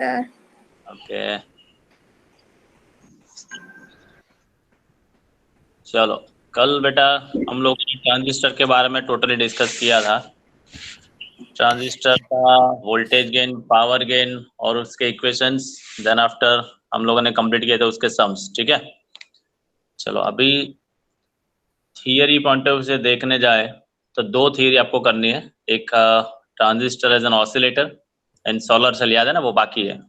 Okay चलो, कल बेटा हम लोग ने ट्रांजिस्टर के बारे में टोटली डिस्कस किया था। ट्रांजिस्टर का वोल्टेज गेन, पावर गेन और उसके इक्वेशंस, देन आफ्टर हम लोगों ने कंप्लीट किए थे उसके सम्स। ठीक है, चलो अभी थियरी पॉइंट ऑफ व्यू से देखने जाए तो दो थियरी आपको करनी है। एक transistor as an oscillator and solar cell, याद है ना, वो बाकी है।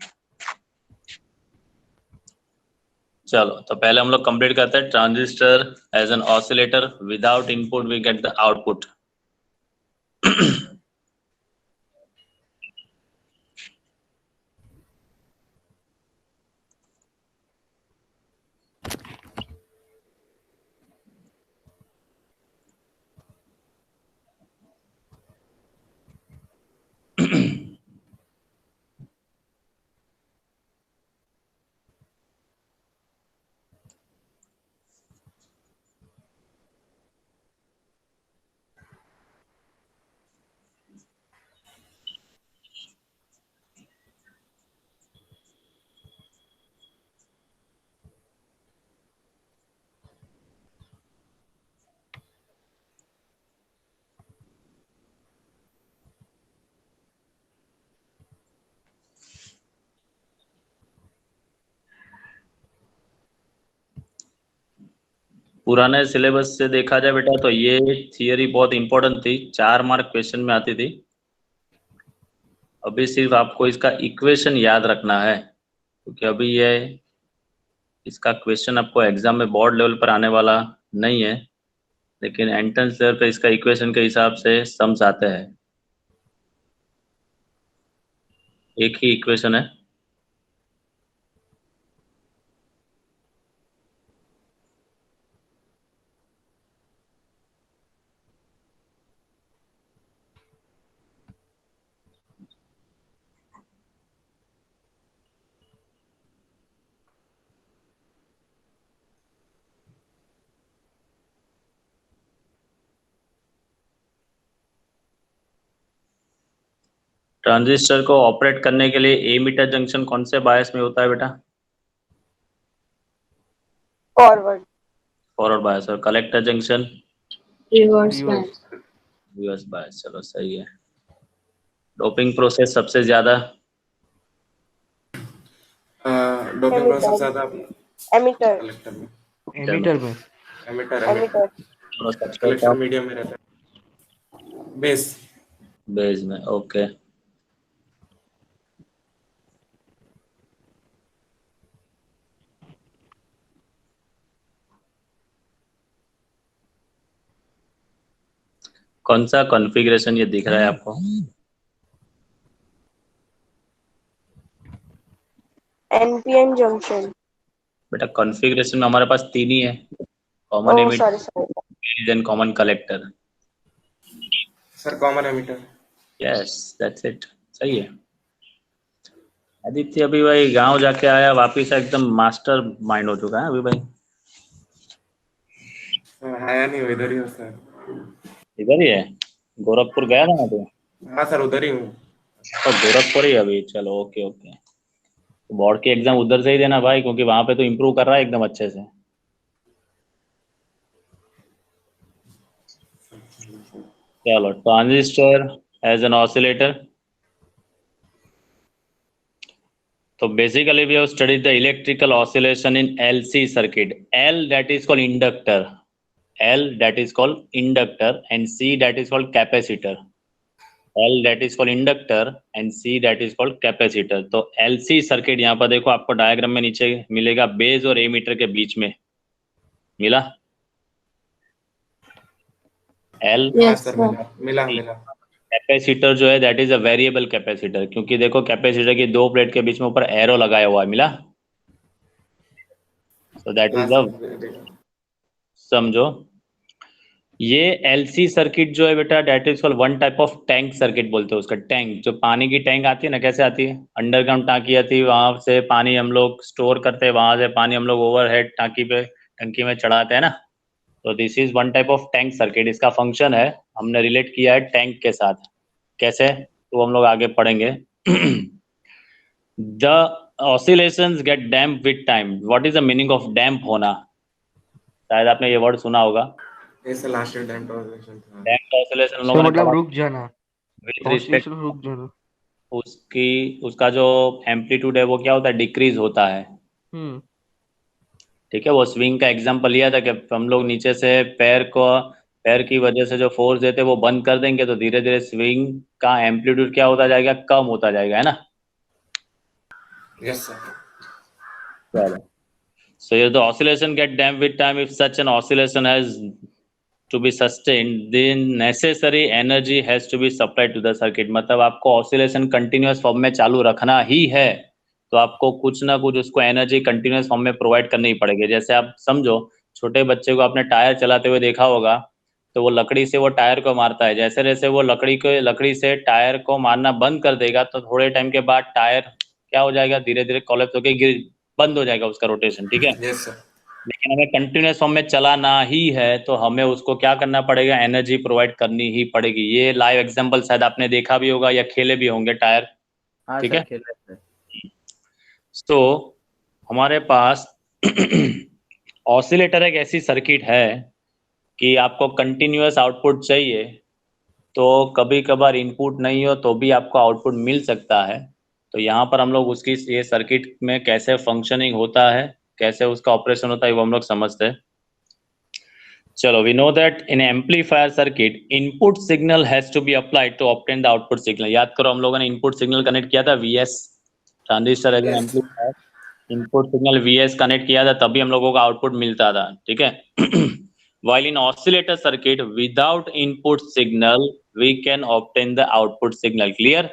चलो तो पहले हम लोग कंप्लीट करते हैं। Transistor as an oscillator, without input we get the output. पुराने सिलेबस से देखा जाए बेटा तो ये थियरी बहुत इंपॉर्टेंट थी, 4 मार्क क्वेश्चन में आती थी। अभी सिर्फ आपको इसका इक्वेशन याद रखना है, क्योंकि अभी ये इसका क्वेश्चन आपको एग्जाम में बोर्ड लेवल पर आने वाला नहीं है, लेकिन एंट्रेंस लेवल पे इसका इक्वेशन के हिसाब से सम्स आते हैं। एक ही इक्वेशन है। ट्रांजिस्टर को ऑपरेट करने के लिए एमीटर जंक्शन कौन से बायस में होता है बेटा? फॉरवर्ड। Forward bias. और collector junction? Reverse bias. Reverse bias. चलो सही है। डोपिंग प्रोसेस सबसे ज्यादा? डोपिंग प्रोसेस ज्यादा एमिटर। कलेक्टर में। एमीटर में। एमिटर। सबसे कलेक्टर मीडियम में रहता है। बेस। बेस में। ओके कौन सा कॉन्फ़िगरेशन ये दिख रहा है आपको? NPN junction. बेटा कॉन्फ़िगरेशन में हमारे पास 3 ही है, common emitter, base and common collector. Sir common emitter. Yes that's it, सही है। आदित्य अभी भाई गांव जाके आया, वापिस एकदम मास्टर माइंड हो चुका है अभी भाई। आया नहीं, इधर ही हो सर। इधर ही है? गोरखपुर गया था ना तू? हाँ सर उधर ही हूँ। तो गोरखपुर ही अभी। चलो ओके ओके, तो बोर्ड की एग्जाम उधर से ही देना भाई, क्योंकि वहां पे तो इम्प्रूव कर रहा है एकदम अच्छे से। चलो ट्रांजिस्टर एज एन ऑसिलेटर। तो basically we have studied the electrical oscillation in LC circuit. L that is called inductor, L that is called inductor, and C that is called capacitor. L that is called inductor and C that is called capacitor. तो LC circuit यहाँ पर देखो आपको diagram में नीचे मिलेगा, base और ammeter के बीच में मिला L। Yes sir sir. मिला मिला। कैपेसिटर जो है that is a variable capacitor, क्योंकि देखो कैपेसिटर की 2 प्लेट के बीच में ऊपर एरो लगाया हुआ है, मिला? सो दैट हाँ इज द, सर समझो ये एलसी सर्किट जो है बेटा that is called one type of tank circuit बोलते हैं उसका। टैंक, जो पानी की टैंक आती है ना, कैसे आती है? अंडरग्राउंड टांकी आती है, वहां से पानी हम लोग स्टोर करते हैं, वहां से पानी हम लोग ओवरहेड टांकी पे, टंकी में चढ़ाते हैं ना। तो this is one type of tank circuit. इसका फंक्शन है, हमने रिलेट किया है टैंक के साथ। कैसे? तो हम लोग आगे पढ़ेंगे। The oscillations get damped with time. What is the meaning of damp होना? शायद आपने ये वर्ड सुना होगा. ऐसे लास्ट टाइम ट्रांसलेशन था। Damped oscillation हम इसका लोगों ने मतलब पढ़ा रुक जाना, with respect ऑसिलेशन रुक जाना। उसका जो एम्पलीट्यूड है वो क्या होता है, डिक्रीज होता है. ठीक है, वो स्विंग का एग्जांपल लिया था कि हम लोग नीचे से पैर की वजह से जो फोर्स देते हैं वो बंद कर देंगे तो धीरे धीरे स्विंग का एम्पलीट्यूड क्या होता जाएगा, कम होता जाएगा, है ना. Yes sir. चलो, so here the oscillation get damped with time. If such an oscillation has to be sustained, then necessary energy has to be supplied to the circuit. मतलब आपको oscillation continuous फॉर्म में चालू रखना ही है तो आपको कुछ ना कुछ उसको एनर्जी कंटिन्यूस फॉर्म में प्रोवाइड करनी ही पड़ेगी. जैसे आप समझो, छोटे बच्चे को आपने टायर चलाते हुए देखा होगा तो वो लकड़ी से वो टायर को मारता है. जैसे जैसे वो लकड़ी से टायर को मारना बंद कर देगा तो थोड़े टाइम के बाद टायर क्या हो जाएगा, धीरे धीरे कोलैप्स होकर गिर बंद हो जाएगा उसका रोटेशन. ठीक है, यस सर। लेकिन हमें कंटिन्यूस फॉर्म में चलाना ही है तो हमें उसको क्या करना पड़ेगा, एनर्जी प्रोवाइड करनी ही पड़ेगी. ये लाइव एग्जांपल शायद आपने देखा भी होगा या खेले भी होंगे टायर. ठीक है, तो हमारे पास ऑसिलेटर एक ऐसी सर्किट है कि आपको कंटिन्यूअस आउटपुट चाहिए तो कभी कभार इनपुट नहीं हो तो भी आपको आउटपुट मिल सकता है. तो यहाँ पर हम लोग उसकी ये सर्किट में कैसे फंक्शनिंग होता है, कैसे उसका ऑपरेशन होता है वो हम लोग समझते हैं. चलो, we know that in amplifier circuit input signal has to be applied to obtain the output signal. याद करो, हम लोगों ने इनपुट सिग्नल कनेक्ट किया था VS, transistor as an amplifier. Input signal VS connect किया था तभी हम लोगों को आउटपुट मिलता था. ठीक है, while in oscillator circuit without input signal we can obtain the output signal. clear?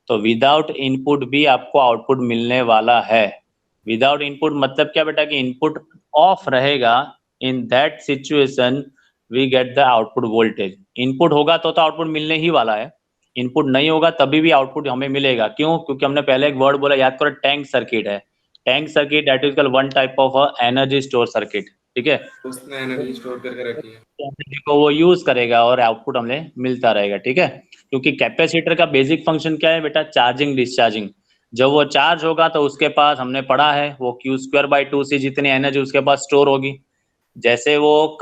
तो विदाउट इनपुट भी आपको आउटपुट मिलने वाला है. विदाउट इनपुट मतलब क्या बेटा, कि इनपुट ऑफ रहेगा. In that situation we get the output voltage. Input होगा तो आउटपुट मिलने ही वाला है, इनपुट नहीं होगा तभी भी आउटपुट हमें मिलेगा. क्यों? क्योंकि हमने पहले एक वर्ड बोला, याद करो, टैंक सर्किट है. Tank circuit that is called one type of energy store circuit. ठीक है, उसने एनर्जी स्टोर करके रखी है, एनर्जी को वो यूज करेगा और आउटपुट हमें मिलता रहेगा. ठीक है, क्योंकि कैपेसिटर का बेसिक फंक्शन क्या है बेटा, चार्जिंग डिस्चार्जिंग. जब वो चार्ज होगा तो उसके पास हमने पढ़ा है वो Q²/2C जितनी एनर्जी उसके पास स्टोर होगी. जैसे वो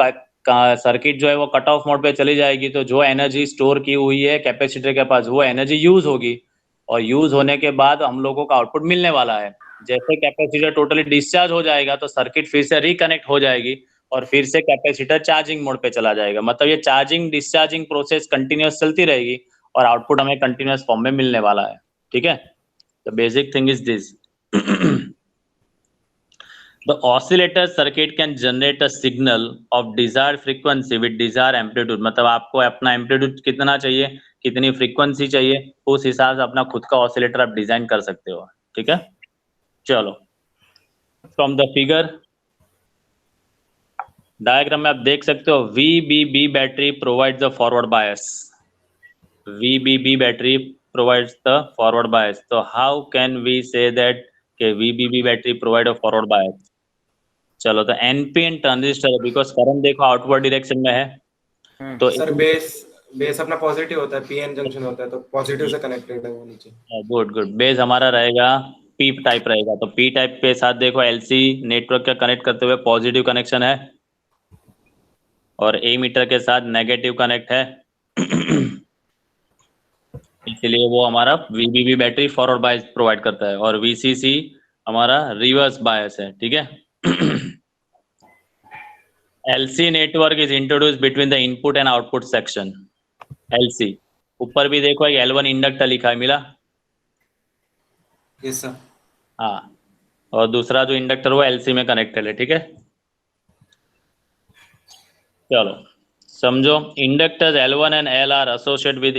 सर्किट जो है वो कट ऑफ मोड पे चली जाएगी तो जो एनर्जी स्टोर की हुई है कैपेसिटर के पास वो एनर्जी यूज होगी और यूज होने के बाद हम लोगों को आउटपुट मिलने वाला है. जैसे कैपेसिटर टोटली डिस्चार्ज हो जाएगा तो सर्किट फिर से रिकनेक्ट हो जाएगी और फिर से कैपेसिटर चार्जिंग मोड पे चला जाएगा. मतलब ये चार्जिंग डिस्चार्जिंग प्रोसेस कंटिन्यूअस चलती रहेगी और आउटपुट हमें कंटिन्यूअस फॉर्म में मिलने वाला है. ठीक है, the basic thing is this. The oscillator circuit can generate a signal of desired frequency with desired amplitude. मतलब आपको अपना एम्पलीट्यूड कितना चाहिए, कितनी फ्रीक्वेंसी चाहिए, उस हिसाब से अपना खुद का ऑसिलेटर आप डिजाइन कर सकते हो. ठीक है, चलो, फ्रॉम द फिगर डायग्राम में आप देख सकते हो VBB battery provides the forward bias. VBB battery provides the forward bias. तो how can we say that कि VBB battery provide a forward bias. चलो, तो एनपीएन ट्रांजिस्टर है बिकॉज करंट देखो आउटवर्ड डायरेक्शन में है. तो सर बेस अपना पॉजिटिव होता है, पीएन जंक्शन होता है तो पॉजिटिव से कनेक्टेड है वो नीचे. Good good. बेस हमारा रहेगा पी टाइप रहेगा. तो पी टाइप के साथ देखो एलसी नेटवर्क का कनेक्ट करते हुए पॉजिटिव कनेक्शन है और ए मीटर के साथ नेगेटिव कनेक्ट है. इसलिए वो हमारा VBB battery forward bias provide करता है और VCC हमारा रिवर्स बायस है. ठीक है, LC network is introduced between the input and output section. LC ऊपर भी देखो एक L1 इंडक्टर लिखा है, मिला? Yes sir. हाँ, और दूसरा जो इंडक्टर वो LC में कनेक्टेड है. ठीक है, चलो समझो. Inductors L1 and L are associated with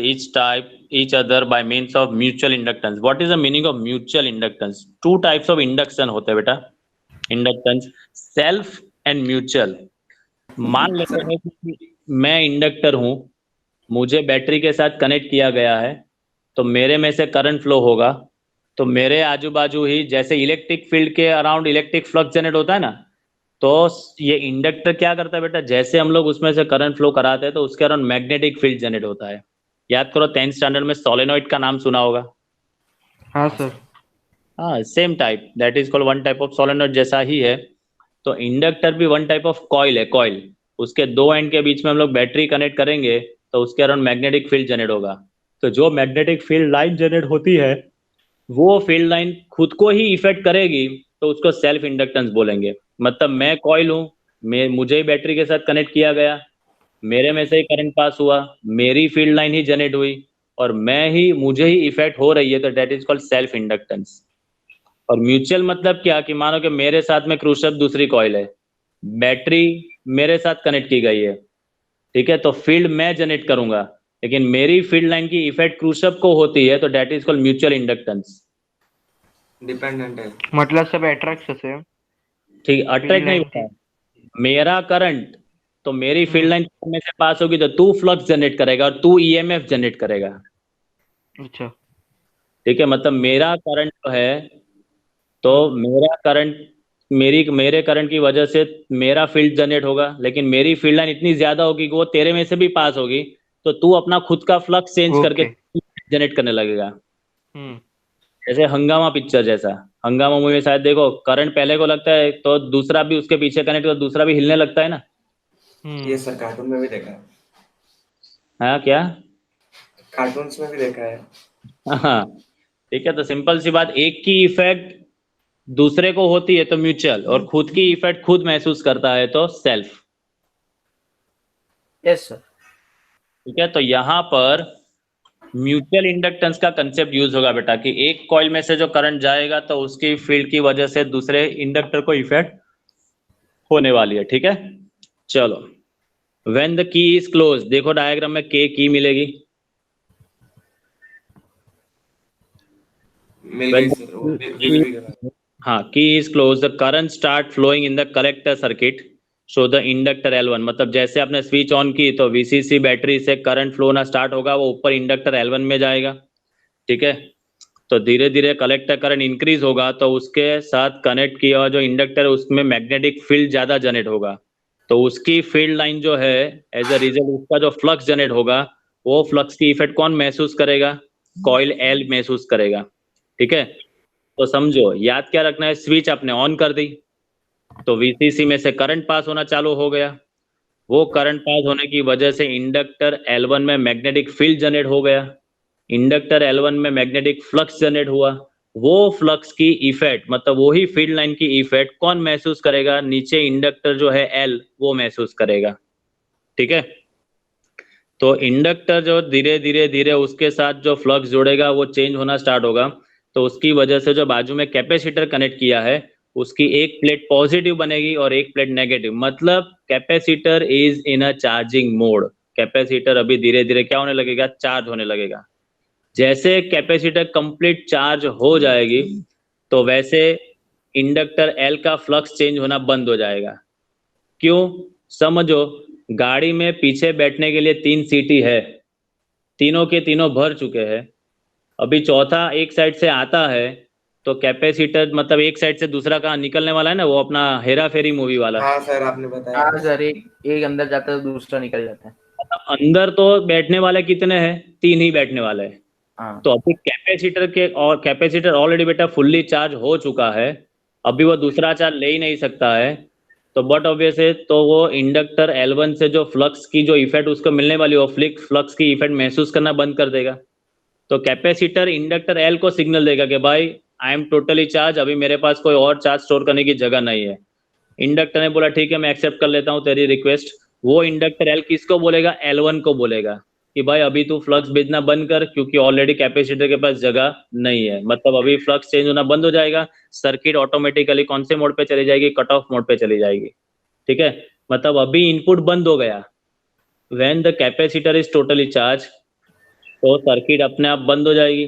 each other by means of mutual inductance. What is the meaning of mutual inductance? Two types of induction होते हैं बेटा, inductance, self and mutual. मान लेते हैं कि मैं इंडक्टर हूं, मुझे बैटरी के साथ कनेक्ट किया गया है तो मेरे में से करंट फ्लो होगा तो मेरे आजू बाजू ही जैसे इलेक्ट्रिक फील्ड के अराउंड इलेक्ट्रिक फ्लक्स जनरेट होता है ना, तो ये इंडक्टर क्या करता है बेटा, जैसे हम लोग उसमें से करंट फ्लो कराते हैं तो उसके अराउंड मैग्नेटिक फील्ड जनरेट होता है. याद करो 10th स्टैंडर्ड में सोलेनोइड का नाम सुना होगा. हाँ सर. हाँ same type, that is called one type of solenoid जैसा ही है। तो इंडक्टर भी वन टाइप ऑफ कॉइल है, कॉइल। उसके दो एंड के बीच में हम लोग बैटरी कनेक्ट करेंगे तो उसके अराउंड मैग्नेटिक फील्ड जनरेट होगा। तो जो मैग्नेटिक फील्ड लाइन जनरेट होती है वो फील्ड लाइन खुद को ही इफेक्ट करेगी, तो उसको सेल्फ इंडक्टेंस बोलेंगे। मतलब मैं कॉइल हूँ, मैं मुझे ही बैटरी के साथ कनेक्ट किया गया, मेरे में से ही करंट पास हुआ, मेरी फील्ड लाइन ही जनरेट हुई और मुझे ही इफेक्ट हो रही है, तो that is called self inductance. और म्यूचुअल मतलब क्या कि मानो कि मेरे साथ में क्रूशब दूसरी कॉइल है, बैटरी मेरे साथ कनेक्ट की गई है, ठीक है, तो फील्ड मैं जनरेट करूंगा लेकिन मेरी फील्ड लाइन की इफेक्ट क्रूशब को होती है, तो that is called mutual inductance. Dependent है, मतलब सब अट्रैक्ट से ठीक, अट्रैक्ट नहीं होता है। मेरा करंट, तो मेरी फील्ड लाइन में से पास होगी तो तू फ्लक्स जनरेट करेगा और तू ईएमएफ जनरेट करेगा। अच्छा। ठीक है, मतलब मेरा करंट जो है, तो मेरा करंट, मेरे करंट की वजह से मेरा फील्ड जनरेट होगा, लेकिन मेरी फील्ड लाइन इतनी ज्यादा होगी कि वो तेरे में से भी पास होगी, तो तू अपना खुद का फ्लक्स चेंज करके ओके। जनरेट करने लगेगा। हम्म। जैसे हंगामा पिक्चर जैसा, हंगामा मूवी में शायद देखो, करंट पहले को लगता है तो दूसरा भी उसके पीछे कनेक्ट, तो दूसरा भी हिलने लगता है ना। ये सर कार्टून में भी देखा है, हाँ क्या? कार्टून्स में भी देखा है। हाँ ठीक है, तो सिंपल सी बात, एक की इफेक्ट दूसरे को होती है तो म्यूचुअल, और खुद की इफेक्ट खुद महसूस करता है तो सेल्फ। Yes sir. ठीक है, तो यहाँ पर म्यूचुअल इंडक्टेंस का कंसेप्ट यूज होगा बेटा, कि एक कॉइल में से जो करंट जाएगा तो उसकी फील्ड की वजह से दूसरे इंडक्टर को इफेक्ट होने वाली है। ठीक है, चलो, when the key is close, देखो डायग्राम में के की मिलेगी, मिल गई सर, वो गिव भी करा। हाँ, key is close, the current start flowing in the collector circuit, so the inductor L1, मतलब जैसे आपने स्विच ऑन की तो VCC बैटरी से करंट फ्लो होना स्टार्ट होगा, वो ऊपर इंडक्टर L1 में जाएगा। ठीक है, तो धीरे धीरे कलेक्टर करंट इंक्रीज होगा तो उसके साथ कनेक्ट किया हुआ जो इंडक्टर है उसमें मैग्नेटिक फील्ड ज्यादा जनरेट होगा, तो उसकी फील्ड लाइन जो है, एज अ रिजल्ट उसका जो फ्लक्स जनरेट होगा, वो फ्लक्स की इफेक्ट कौन महसूस करेगा? कॉइल L महसूस करेगा। ठीक है, तो समझो, याद क्या रखना है, स्विच आपने ऑन कर दी तो VCC में से करंट पास होना चालू हो गया, वो करंट पास होने की वजह से इंडक्टर L1 में मैग्नेटिक फील्ड जनरेट हो गया, इंडक्टर L1 में मैग्नेटिक फ्लक्स जनरेट हुआ, वो फ्लक्स की इफेक्ट, मतलब वही फील्ड लाइन की इफेक्ट कौन महसूस करेगा? नीचे इंडक्टर जो है L, वो महसूस करेगा। ठीक है, तो इंडक्टर जो धीरे धीरे धीरे उसके साथ जो फ्लक्स जुड़ेगा वो चेंज होना स्टार्ट होगा, तो उसकी वजह से जो बाजू में कैपेसिटर कनेक्ट किया है उसकी एक प्लेट पॉजिटिव बनेगी और एक प्लेट नेगेटिव, मतलब capacitor is in a charging mode. Capacitor अभी धीरे धीरे क्या होने लगेगा? चार्ज होने लगेगा। जैसे कैपेसिटर कंप्लीट चार्ज हो जाएगी तो वैसे इंडक्टर L का फ्लक्स चेंज होना बंद हो जाएगा। क्यों? समझो, गाड़ी में पीछे बैठने के लिए 3 सीटी है, तीनों के तीनों भर चुके हैं, अभी चौथा एक साइड से आता है, तो कैपेसिटर मतलब एक साइड से दूसरा कहाँ निकलने वाला है ना, वो अपना हेरा फेरी मूवी वाला। हाँ सर, आपने बताया। हाँ सर, एक अंदर जाता है तो दूसरा निकल जाता है। अंदर तो बैठने वाले कितने हैं? 3 ही बैठने वाले हैं। हाँ। तो अभी कैपेसिटर ऑलरेडी बेटा फुल्ली चार्ज हो चुका है, अभी वो दूसरा चार्ज ले ही नहीं सकता है, तो बट ऑब्वियस है, तो वो इंडक्टर L1 से जो फ्लक्स की जो इफेक्ट उसको मिलने वाली, वो फ्लक्स की इफेक्ट महसूस करना बंद कर देगा। तो कैपेसिटर इंडक्टर L को सिग्नल देगा कि भाई आई एम टोटली चार्ज, अभी मेरे पास कोई और चार्ज स्टोर करने की जगह नहीं है। इंडक्टर ने बोला ठीक है मैं एक्सेप्ट कर लेता हूँ तेरी रिक्वेस्ट, वो इंडक्टर L किसको बोलेगा? L1 को बोलेगा कि भाई अभी तू फ्लक्स भेजना बंद कर, क्योंकि ऑलरेडी कैपेसिटर के पास जगह नहीं है, मतलब अभी फ्लक्स चेंज होना बंद हो जाएगा, सर्किट ऑटोमेटिकली कौन से मोड पे चली जाएगी? कट ऑफ मोड पे चली जाएगी। ठीक है, मतलब अभी इनपुट बंद हो गया, when the capacitor is totally charge, तो सर्किट अपने आप बंद हो जाएगी।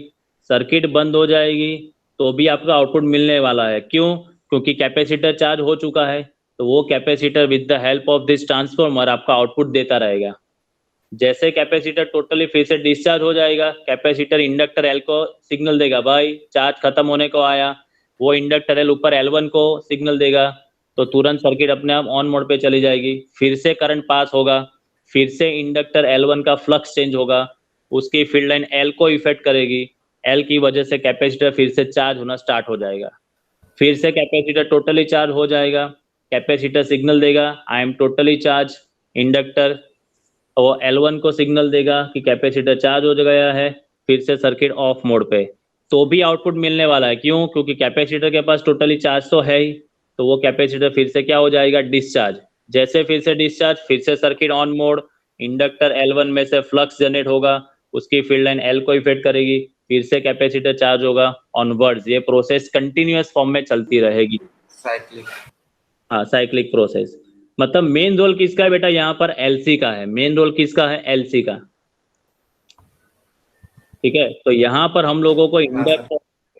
सर्किट बंद हो जाएगी तो भी आपका आउटपुट मिलने वाला है, क्यों? क्योंकि कैपेसिटर चार्ज हो चुका है, तो वो capacitor with the help of this transformer आपका आउटपुट देता रहेगा। जैसे कैपेसिटर टोटली फिर से डिस्चार्ज हो जाएगा, कैपेसिटर इंडक्टर L को सिग्नल देगा भाई चार्ज खत्म होने को आया, वो इंडक्टर L ऊपर L1 को सिग्नल देगा, तो तुरंत सर्किट अपने आप ऑन मोड पे चली जाएगी, फिर से करंट पास होगा, फिर से इंडक्टर L1 का फ्लक्स चेंज होगा, उसकी फील्ड लाइन L को इफेक्ट करेगी, एल की वजह से कैपेसिटर फिर से चार्ज होना स्टार्ट हो जाएगा, फिर से कैपेसिटर टोटली चार्ज हो जाएगा, कैपेसिटर सिग्नल देगा I am totally charge, inductor वो L1 को सिग्नल देगा कि कैपेसिटर चार्ज हो गया है, फिर से सर्किट ऑफ मोड पे, तो भी आउटपुट मिलने वाला है। क्यों? क्योंकि कैपेसिटर के पास टोटली चार्ज तो है ही, तो वो कैपेसिटर फिर से क्या हो जाएगा? डिस्चार्ज। जैसे फिर से डिस्चार्ज, फिर से circuit on mode, inductor L1 में से फ्लक्स जनरेट होगा, उसकी फील्ड लाइन L को इफेक्ट करेगी, फिर से कैपेसिटर चार्ज होगा, ऑनवर्ड्स। ये प्रोसेस कंटिन्यूअस फॉर्म में चलती रहेगी। साइक्लिक। हाँ, साइक्लिक प्रोसेस। मतलब मेन रोल किसका है बेटा? यहाँ पर एलसी का है। मेन रोल किसका है? एलसी का। ठीक है, तो यहाँ पर हम लोगों को इंडक्टर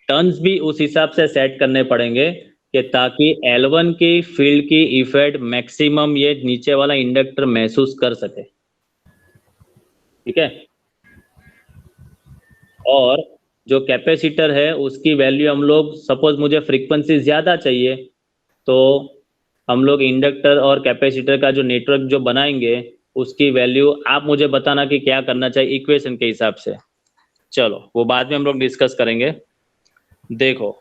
टर्न्स भी उस हिसाब से सेट करने पड़ेंगे कि ताकि L1 की फील्ड की इफेक्ट मैक्सिमम ये नीचे वाला इंडक्टर महसूस कर सके। ठीक है, और जो कैपेसिटर है उसकी वैल्यू हम लोग, सपोज मुझे फ्रीक्वेंसी ज्यादा चाहिए, तो हम लोग इंडक्टर और कैपेसिटर का जो नेटवर्क जो बनाएंगे उसकी वैल्यू आप मुझे बताना कि क्या करना चाहिए इक्वेशन के हिसाब से। चलो वो बाद में हम लोग डिस्कस करेंगे। देखो,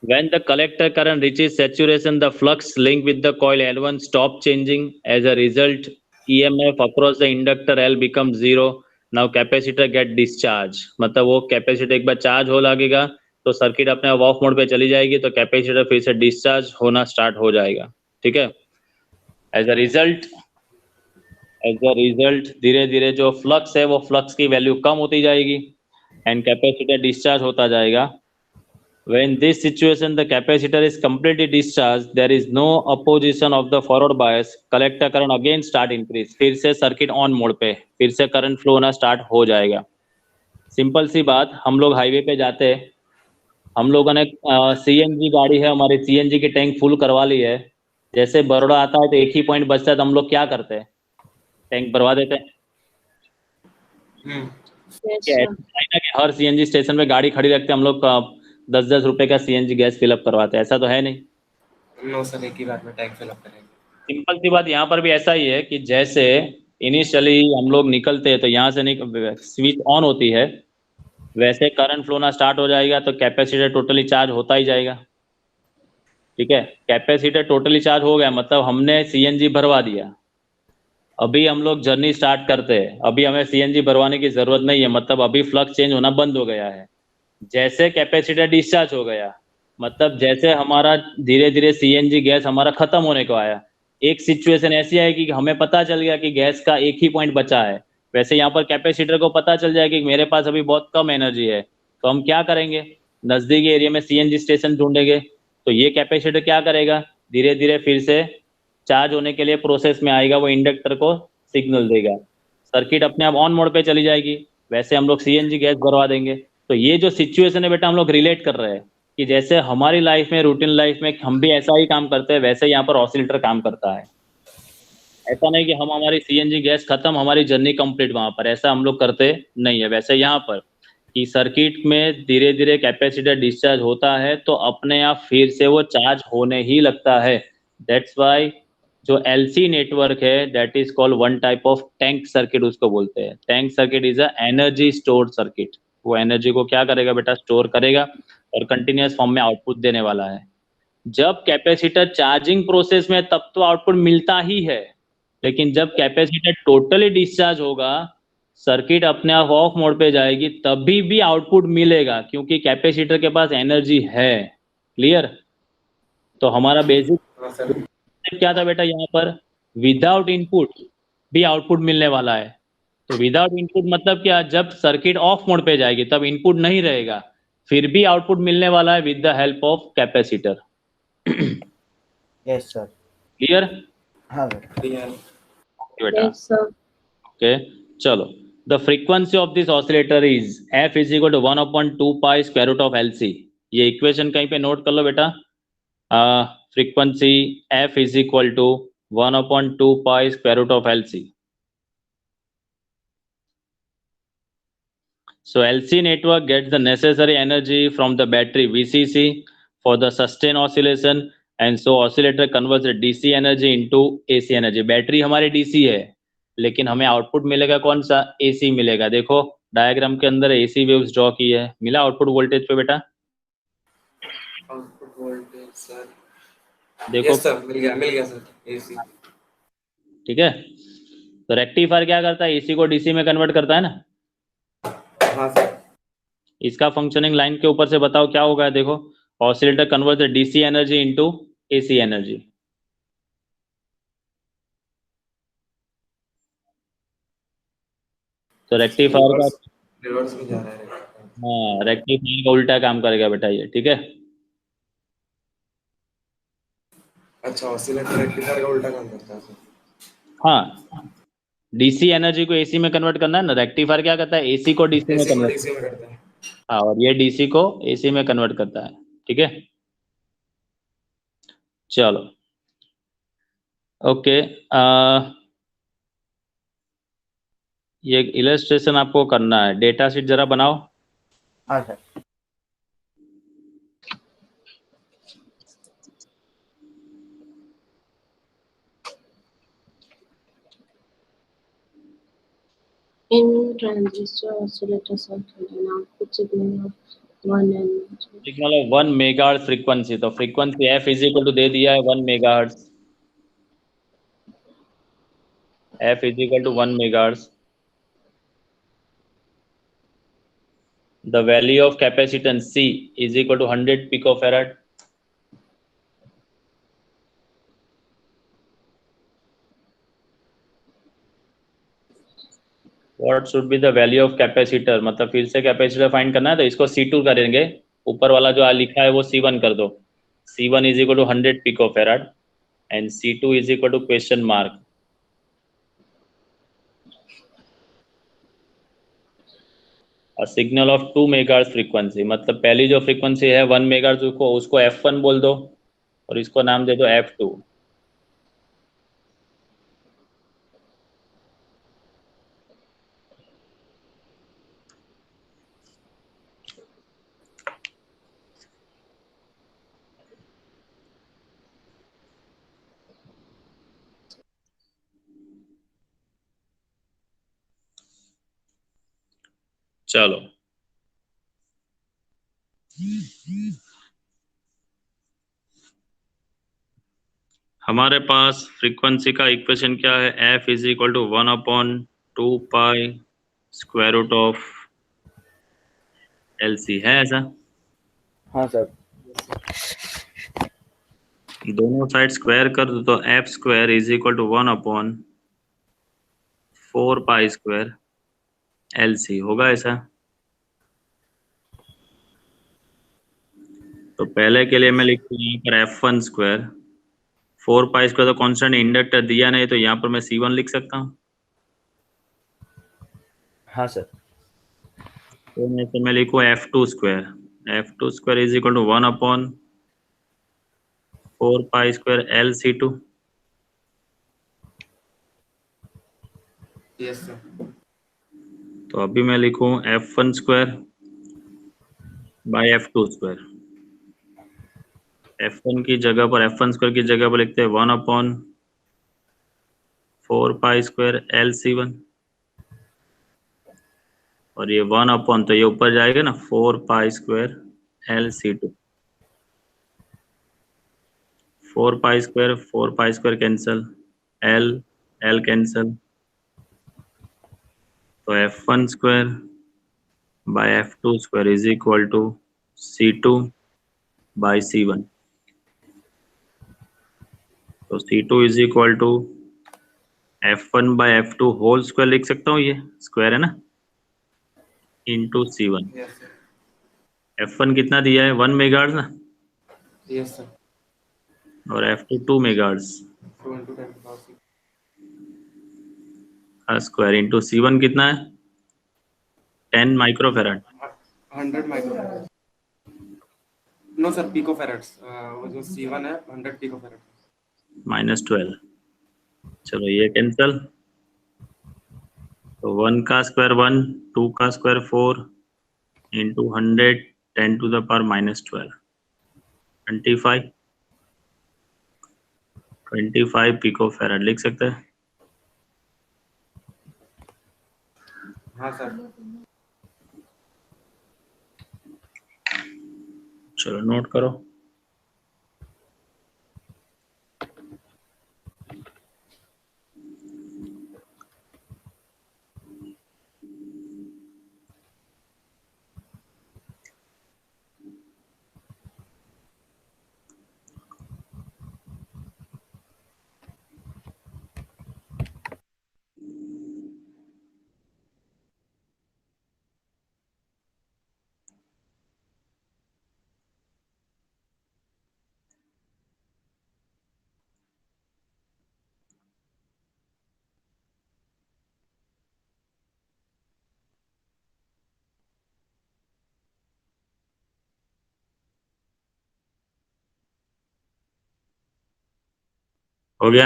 when the collector current reaches saturation, the flux link with the coil L1 stop changing. As a result, EMF across the inductor L becomes 0. Now capacitor get discharge. मतलब वो कैपेसिटर एक बार चार्ज हो लगेगा तो circuit अपने of mode पे चली जाएगी, तो कैपेसिटर फिर से डिस्चार्ज होना स्टार्ट हो जाएगा। ठीक है, एज अ रिजल्ट धीरे धीरे जो फ्लक्स है वो फ्लक्स की वैल्यू कम होती जाएगी एंड कैपेसिटर डिस्चार्ज होता जाएगा। When this situation the capacitor is completely discharged, there is no opposition of the forward bias, collector current again start increase. फिर से सर्किट ऑन मोड पे फिर से करंट फ्लो होना स्टार्ट हो जाएगा। सिंपल सी बात, हम लोग हाईवे पे जाते हैं, हम लोगों ने सीएनजी गाड़ी है हमारी, सीएनजी की टैंक फुल करवा ली है, जैसे बरोड़ा आता है तो एक ही पॉइंट बचता है तो हम लोग क्या करते हैं? टैंक भरवा देते हैं। हर सीएनजी स्टेशन पे गाड़ी खड़ी रखते हैं हम लोग, 10-10 रुपए का सीएनजी गैस फिलअप करवाते हैं, ऐसा तो है नहीं। नो सर, एक ही बार में टैंक फिल अप करेंगे। सिंपल सी बात यहाँ पर भी ऐसा ही है कि जैसे इनिशियली हम लोग निकलते हैं तो यहाँ से स्विच ऑन होती है, वैसे करंट फ्लो ना स्टार्ट हो जाएगा तो कैपेसिटर टोटली चार्ज होता ही जाएगा। ठीक है, कैपेसिटर टोटली चार्ज हो गया मतलब हमने सीएनजी भरवा दिया। अभी हम लोग जर्नी स्टार्ट करते हैं, अभी हमें सीएनजी भरवाने की जरूरत नहीं है, मतलब अभी फ्लक्स चेंज होना बंद हो गया है। जैसे कैपेसिटर डिस्चार्ज हो गया मतलब जैसे हमारा धीरे धीरे सीएनजी गैस हमारा खत्म होने को आया, एक सिचुएशन ऐसी आएगी कि हमें पता चल गया कि गैस का एक ही पॉइंट बचा है, वैसे यहाँ पर कैपेसिटर को पता चल जाएगा कि मेरे पास अभी बहुत कम एनर्जी है, तो हम क्या करेंगे? नजदीकी एरिया में सीएनजी स्टेशन ढूंढेंगे। तो ये कैपेसिटर क्या करेगा? धीरे धीरे फिर से चार्ज होने के लिए प्रोसेस में आएगा, वो इंडक्टर को सिग्नल देगा, सर्किट अपने आप ऑन मोड पे चली जाएगी, वैसे हम लोग सीएनजी गैस भरवा देंगे। तो ये जो सिचुएशन है बेटा हम लोग रिलेट कर रहे हैं कि जैसे हमारी लाइफ में, रूटीन लाइफ में हम भी ऐसा ही काम करते हैं, वैसे यहाँ पर ऑसिलेटर काम करता है। ऐसा नहीं कि हम हमारी सीएनजी गैस खत्म, हमारी जर्नी कंप्लीट वहां पर, ऐसा हम लोग करते नहीं है। वैसे यहाँ पर कि सर्किट में धीरे धीरे कैपेसिटर डिस्चार्ज होता है तो अपने आप फिर से वो चार्ज होने ही लगता है। दैट्स वाई जो एलसी नेटवर्क है that is called one type of tank circuit, उसको बोलते हैं। Tank circuit is a energy stored circuit. वो एनर्जी को क्या करेगा बेटा? स्टोर करेगा और कंटिन्यूअस फॉर्म में आउटपुट देने वाला है। जब कैपेसिटर चार्जिंग प्रोसेस में तब तो आउटपुट मिलता ही है, लेकिन जब कैपेसिटर टोटली डिस्चार्ज होगा, सर्किट अपने आप ऑफ मोड पे जाएगी, तभी भी आउटपुट मिलेगा क्योंकि कैपेसिटर के पास एनर्जी है। क्लियर? तो हमारा बेसिक क्या था बेटा यहाँ पर? विदाउट इनपुट भी आउटपुट मिलने वाला है। तो विदाउट इनपुट मतलब क्या? जब सर्किट ऑफ मोड पे जाएगी तब इनपुट नहीं रहेगा, फिर भी आउटपुट मिलने वाला है with the help of capacitor. Yes sir. Clear? हाँ बेटा। बेटा ओके, चलो। The frequency of this oscillator is f is equal to 1/2 pi square root of LC। ये इक्वेशन कहीं पे नोट कर लो बेटा। Frequency f is equal to 1/2 pi square root of LC। So LC network gets the necessary energy from the battery VCC for the sustained oscillation, and so oscillator converts the DC energy into AC energy। Battery हमारी DC है लेकिन हमें output मिलेगा कौन सा? AC मिलेगा। देखो diagram के अंदर एसी वेव्स ड्रॉ की है, मिला आउटपुट वोल्टेज पे बेटा? आउटपुट वोल्टेज सर, देखो यस सर, मिल गया सर, एसी। ठीक है। तो रेक्टिफायर क्या करता है, एसी को डीसी में कन्वर्ट करता है ना। हाँ सर। इसका फंक्शनिंग लाइन के ऊपर से बताओ क्या होगा, देखो oscillator convert the DC energy into AC energy. तो रेक्टिफायर का, रिवर्स में जा रहा है। हाँ रेक्टिफायर का उल्टा काम करेगा बेटा ये, ठीक है। अच्छा, ऑसिलेटर रेक्टिफायर का उल्टा काम करता है सर। हाँ, डीसी एनर्जी को एसी में कन्वर्ट करना है ना, रेक्टिफायर क्या करता है, एसी को डीसी में एसी को कन्वर्ट, डीसी में करता है। हाँ, और ये डीसी को एसी में कन्वर्ट करता है, ठीक है। चलो ओके, ये इलस्ट्रेशन आपको करना है, डेटा शीट जरा बनाओ। हाँ sir. In transistor oscillator circuit, an output signal of 1 and signal of 1 megahertz frequency, तो frequency F is equal to दे दिया है 1 megahertz, F is equal to 1 megahertz. The value of capacitance C is equal to 100 picofarad. What should be the value of capacitor, मतलब फिर से capacitor find करना है, तो इसको C2 करेंगे, ऊपर वाला जो लिखा है वो C1 कर दो। C1 is equal to 100 picofarad and C2 is equal to question mark. A signal of 2 megahertz frequency, मतलब पहली जो फ्रीक्वेंसी है 1 मेगाहर्ट्ज, उसको F1 बोल दो और इसको नाम दे दो F2। चलो हमारे पास फ्रीक्वेंसी का इक्वेशन क्या है, F is equal to 1/2 pi square root of LC, है ऐसा? हाँ सर। दोनों साइड स्क्वायर कर दो तो F square is equal to 1/4 pi square LC होगा ऐसा। तो पहले के लिए मैं लिखूँ यहाँ पर F1 स्क्वायर, 4 पाई स्क्वायर तो कांस्टेंट इंडक्टर दिया नहीं, तो यहाँ पर मैं C1 लिख सकता हूँ। हाँ सर। तो मैं लिखूँ F2 square, F2 square is equal to 1/4 pi square LC2। Yes sir. तो अभी मैं लिखूँ F1 square by F2 square. F1 की जगह पर, F1 स्क्वायर की जगह पर लिखते हैं 1/4 पाई स्क्वायर LC1, और ये 1/, तो ये ऊपर जाएगा ना 4 pi square LC2। 4 pi square cancel, L cancel, तो F1 square by F2 square is equal to C2 by C1। तो C2 इज इक्वल टू F1 by F2 whole square लिख सकता हूँ, ये स्क्वायर है ना, into C1। Yes sir. F1 कितना दिया है, 1 मेगाहर्ट्ज ना, यस सर। और F2 2 megahertz 2 into 10 to the power 6। का स्क्वायर इंटू C1 कितना है, 10 microfarad 100 microfarad. No sir, picofarads. वो जो C1 है 100 पिकोफैराड। -12। चलो ये कैंसल, तो 1 का स्क्वायर 1, 2 का square 4 into 100 10 to the power -12, 25 picofarad लिख सकते हैं। हाँ सर। चलो नोट करो। हो गया?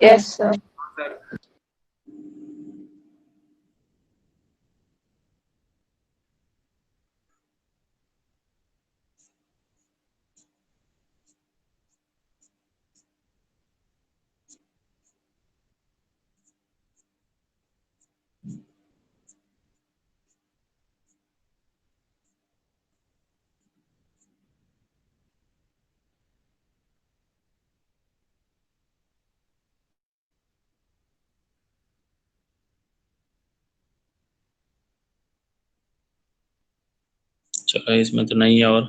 Yes, sir. सर चलो इसमें तो नहीं है। और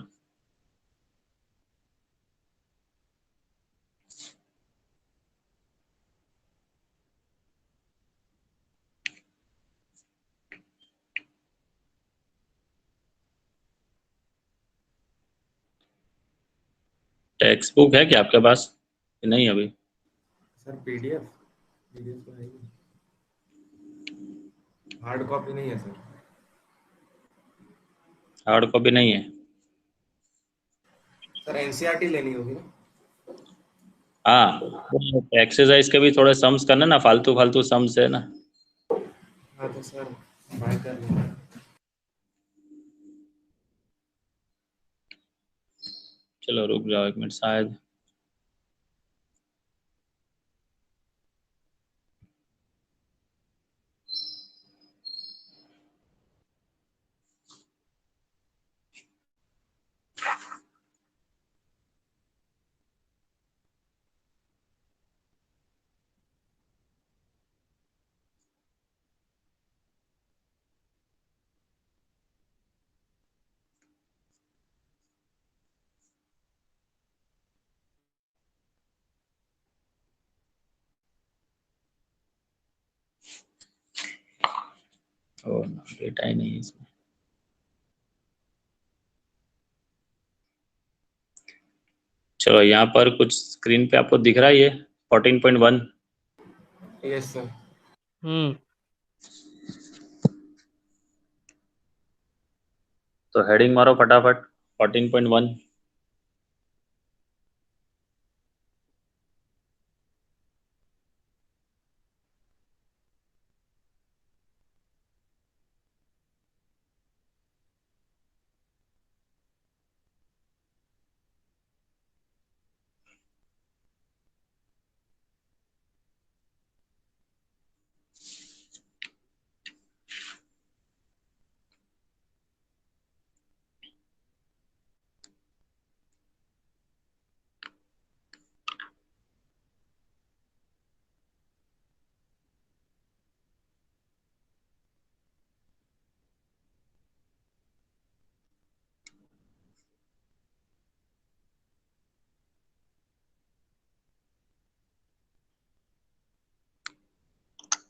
टेक्स्ट बुक है क्या आपके पास? नहीं अभी। सर पीडीएफ पीडीएफ तो है ही, हार्ड कॉपी नहीं है सर। हार्ड कॉपी नहीं है? सर एनसीईआरटी लेनी होगी ना। हाँ, एक्सरसाइज के भी थोड़े सम्स करना ना, फालतू फालतू सम्स है ना। हाँ तो सर बाय कर लेंगे। चलो रुक जाओ 1 मिनट शायद। ओ डेटा ही नहीं है इसमें। चलो यहाँ पर कुछ स्क्रीन पे आपको दिख रहा है ये 14.1। Yes sir. तो हेडिंग मारो फटाफट 14.1।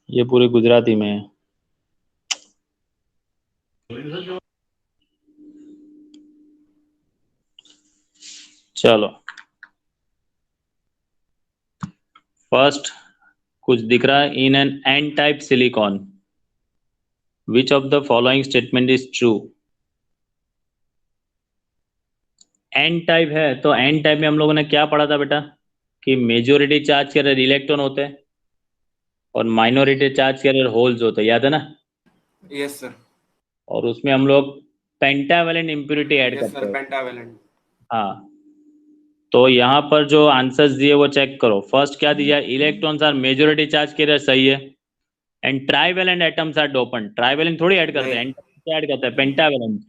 ये पूरे गुजराती में है। चलो फर्स्ट कुछ दिख रहा है। In an n type silicon which of the following statement is true. N type है तो एन टाइप में हम लोगों ने क्या पढ़ा था बेटा कि मेजोरिटी चार्ज कैरियर इलेक्ट्रॉन होते हैं और माइनॉरिटी चार्ज कैरियर होल्स होते हैं, याद है ना। Yes sir. और उसमें हम लोग पेंटावेलेंट इम्प्योरिटी ऐड यस करते सर हैं। पेंटावेलेंट। हाँ, तो यहाँ पर जो आंसर्स दिए वो चेक करो। फर्स्ट क्या दिया, electrons are majority charge carrier, सही है। And trivalent atoms are dopant. Trivalent थोड़ी ऐड करते हैं, नहीं। एंड ऐड करते हैं पेंटावेलेंट।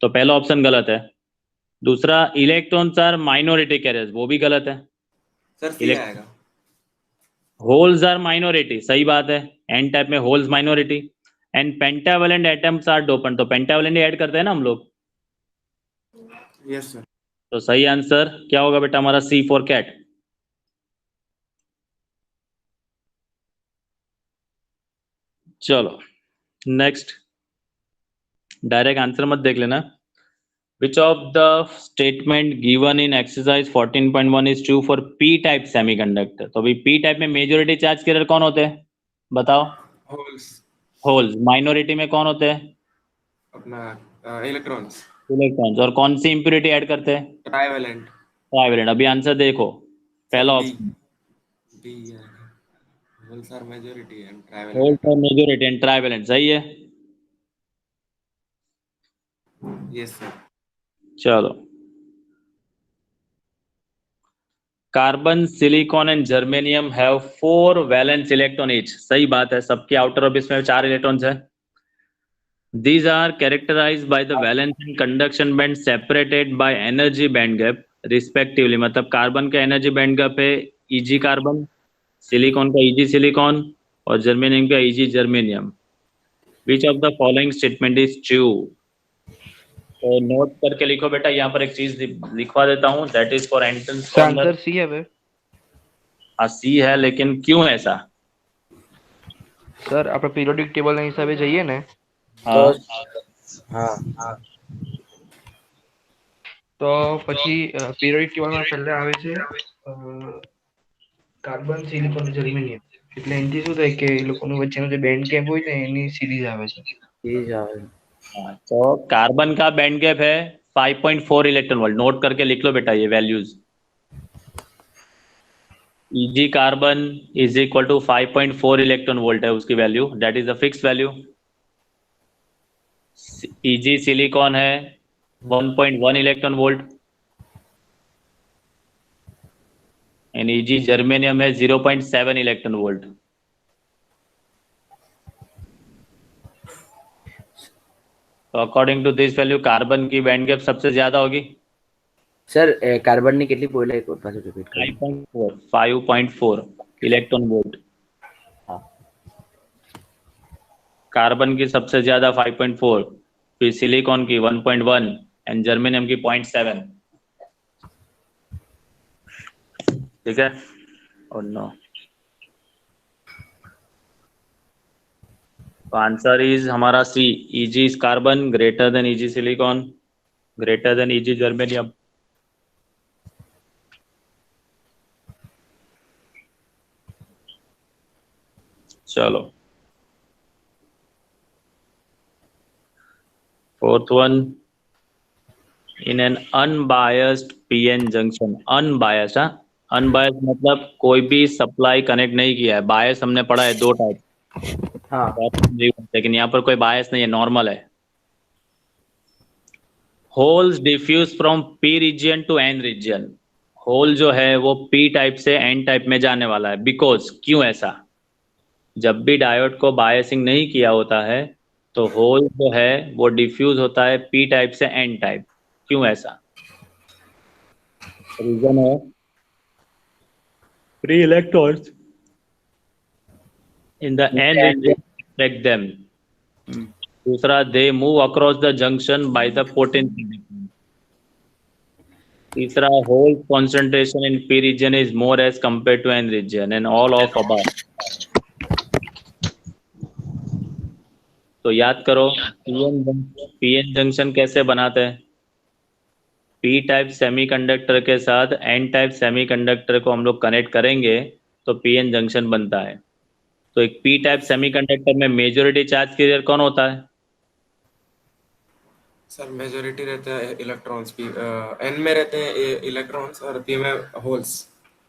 तो पहला ऑप्शन गलत है। दूसरा, इलेक्ट्रॉन्स आर माइनॉरिटी कैरियर्स, वो भी गलत है। सर सी आएगा। होल्स आर माइनॉरिटी, सही बात है, एन टाइप में holes minority. And pentavalent atoms are dopant, तो पेंटावेलेंट ऐड करते हैं ना हम लोग। Yes sir. तो सही आंसर क्या होगा बेटा हमारा? C for cat. चलो नेक्स्ट, डायरेक्ट आंसर मत देख लेना। Which of the statement given in exercise 14.1 is true for p type semiconductor? तो अभी p type में मेजॉरिटी चार्ज कैरियर कौन होते हैं बताओ? होल्स। होल्स। माइनॉरिटी में कौन होते हैं? अपना इलेक्ट्रॉन्स। इलेक्ट्रॉन्स। और कौन सी इंप्योरिटी ऐड करते हैं? ट्राइवेलेंट। ट्राइवेलेंट। अभी आंसर देखो, पहला option D holes are majority and trivalent. Holes और मेजॉरिटी एंड ट्राइवेलेंट, सही है। Yes sir. चलो, carbon, silicon and germanium have 4 valence electron each, सही बात है, सबके आउटर ऑर्बिट्स में 4 इलेक्ट्रॉन्स है। These are characterized by the valence and conduction band separated by energy band gap respectively। मतलब कार्बन का एनर्जी बैंड गैप है Eg कार्बन, सिलिकॉन का Eg सिलिकॉन और जर्मेनियम का Eg germanium. Which of the following statement is true? तो note करके लिखो बेटा, यहाँ पर एक चीज लिखवा देता हूँ, that is for entrance corner. Answer C है वे। हाँ सी है, लेकिन क्यों ऐसा? સર આપણે પીરિયોડિક ટેબલના હિસાબે જઈએ ને हाँ તો પછી પીરિયોડિક ટેબલમાં પહેલા આવે છે કાર્બન, સિલિકોન, જર્મેનિયમ। એટલે એનાથી શું થાય કે એ લોકોનું વચ્ચેનો જે બેન્ડ ગેપ હોય ને એની સિરીઝ આવે છે। हाँ, तो कार्बन का बैंड गैप है 5.4 इलेक्ट्रॉन वोल्ट। नोट करके लिख लो बेटा ये values. Eg carbon is equal to 5.4 electron volt है उसकी value, that is a fix value. Eg silicon है 1.1 electron volt and Eg germanium है 0.7 इलेक्ट्रॉन वोल्ट। तो according to this value carbon की बैंड गैप सबसे ज्यादा होगी। सर कार्बन ने કેટલી બોલે એક પાછું રિપીટ કરો। 5.4 इलेक्ट्रॉन वोल्ट। हाँ। कार्बन की सबसे ज्यादा 5.4, फिर सिलिकॉन की 1.1 एंड जर्मेनियम की 0.7। ठीक है और नो, तो आंसर इज हमारा C, Eg is carbon greater than Eg silicon greater than Eg germanium. चलो fourth one, in an unbiased PN junction. Unbiased, हाँ, अनबायस्ड मतलब कोई भी सप्लाई कनेक्ट नहीं किया है। बायस हमने पढ़ा है 2 टाइप, हाँ। लेकिन यहाँ पर कोई बायस नहीं है, नॉर्मल है। Holes diffuse from P region to N region. Hole जो है वो पी टाइप से एन टाइप में जाने वाला है, बिकॉज, क्यों ऐसा? जब भी डायोड को बायसिंग नहीं किया होता है तो होल जो है वो डिफ्यूज होता है पी टाइप से एन टाइप। क्यों ऐसा? रीजन है free electrons in the n region attract them। दूसरा, they move across the junction by the potential difference। तीसरा, whole concentration in p region is more as compared to n region and all of above। तो याद करो PN junction कैसे बनाते हैं? P type semiconductor के साथ एन टाइप सेमीकंडक्टर को हम लोग कनेक्ट करेंगे तो पीएन जंक्शन बनता है। तो एक पी टाइप सेमीकंडक्टर में मेजॉरिटी चार्ज कैरियर कौन होता है? सर मेजॉरिटी रहते हैं इलेक्ट्रॉन्स, पी एन में रहते हैं इलेक्ट्रॉन्स और पी में होल्स।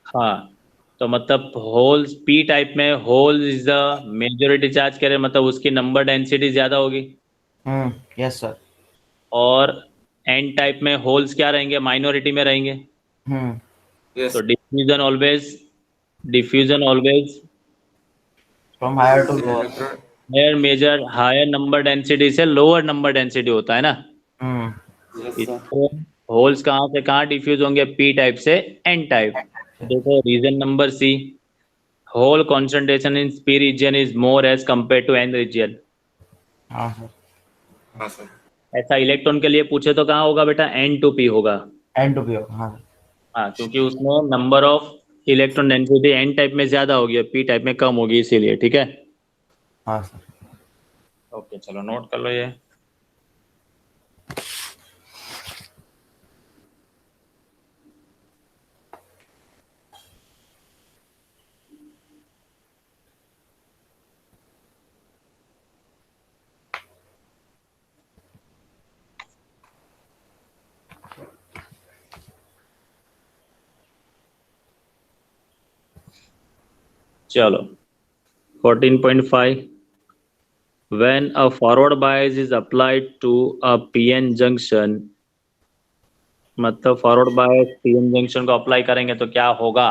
हाँ, तो मतलब होल्स, पी टाइप में holes is the majority charge carrier, मतलब उसकी नंबर डेंसिटी ज्यादा होगी। Yes sir. और एन टाइप में होल्स क्या रहेंगे? माइनॉरिटी में रहेंगे। यस। तो diffusion always from higher to lower. Higher major, higher number density से लोअर नंबर डेंसिटी होता है ना। Yes, sir. इसको होल्स कहाँ से कहाँ डिफ्यूज होंगे? पी टाइप से एन टाइप। देखो region number C, hole concentration in P region is more as compared to N region। हाँ सर, हाँ सर। ऐसा इलेक्ट्रॉन के लिए पूछे तो कहाँ होगा बेटा? N to P होगा। N2P होगा। हाँ सर, हाँ, क्योंकि उसमें number of electron density N type में ज्यादा होगी और P टाइप में कम होगी, इसीलिए। ठीक है, हाँ सर। ओके, चलो नोट कर लो ये। चलो 14.5, when a forward bias is applied to a PN junction, मतलब फॉरवर्ड बायस PN जंक्शन को अप्लाई करेंगे तो क्या होगा?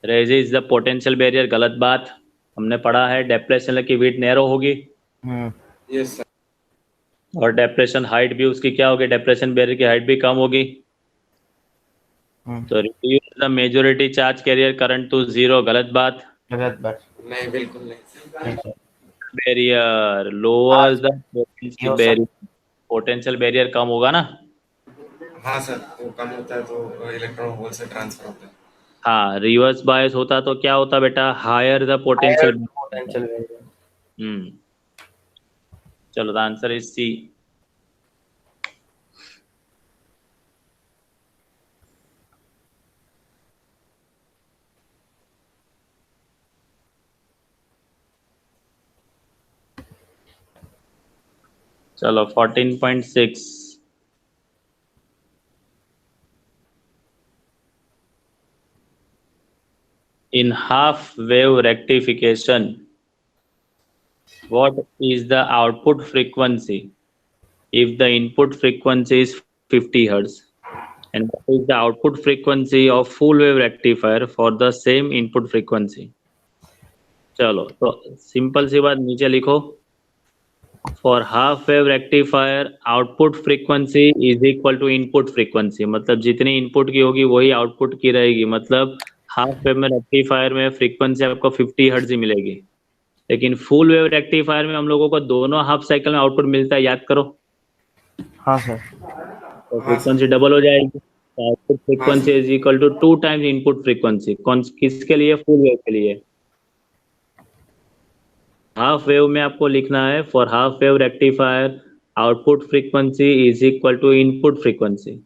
रेजिस द पोटेंशियल बैरियर, गलत बात। हमने पढ़ा है डेप्रेशन की विड्थ नैरो होगी Yes, sir. और डेप्रेशन हाइट भी उसकी क्या होगी? डेप्रेशन बैरियर की हाइट भी कम होगी। तो reduce the majority charge carrier current to zero, गलत बात। गलत बात। नहीं, बिल्कुल नहीं। बैरियर लोअर द पोटेंशियल यो सर। बैरियर, पोटेंशियल बैरियर कम होगा ना। हाँ सर, वो कम होता है तो इलेक्ट्रॉन होल से ट्रांसफर होता है। हाँ, रिवर्स बायस होता तो क्या होता बेटा? Higher the potential. Potential variable. चलो, द आंसर इज सी। चलो 14.6, in half wave rectification, what is the output frequency if the input frequency is 50 hertz, and what is the output frequency of full wave rectifier for the same input frequency? चलो, तो simple सी बात नीचे लिखो, for half wave rectifier output frequency is equal to input frequency, मतलब जितनी input की होगी वही आउटपुट की रहेगी। मतलब हाफ वेव में रेक्टिफायर में फ्रीक्वेंसी आपको 50 हर्ट्ज ही मिलेगी, लेकिन फुल वेव रेक्टिफायर में हम लोगों को दोनों हाफ साइकिल में आउटपुट मिलता है, याद करो। हाँ सर। तो फ्रीक्वेंसी डबल हो जाएगी, output frequency is equal to 2 times input frequency. कौन किसके लिए? फुल वेव के लिए। हाफ वेव में आपको लिखना है for half wave rectifier output frequency is equal to input frequency.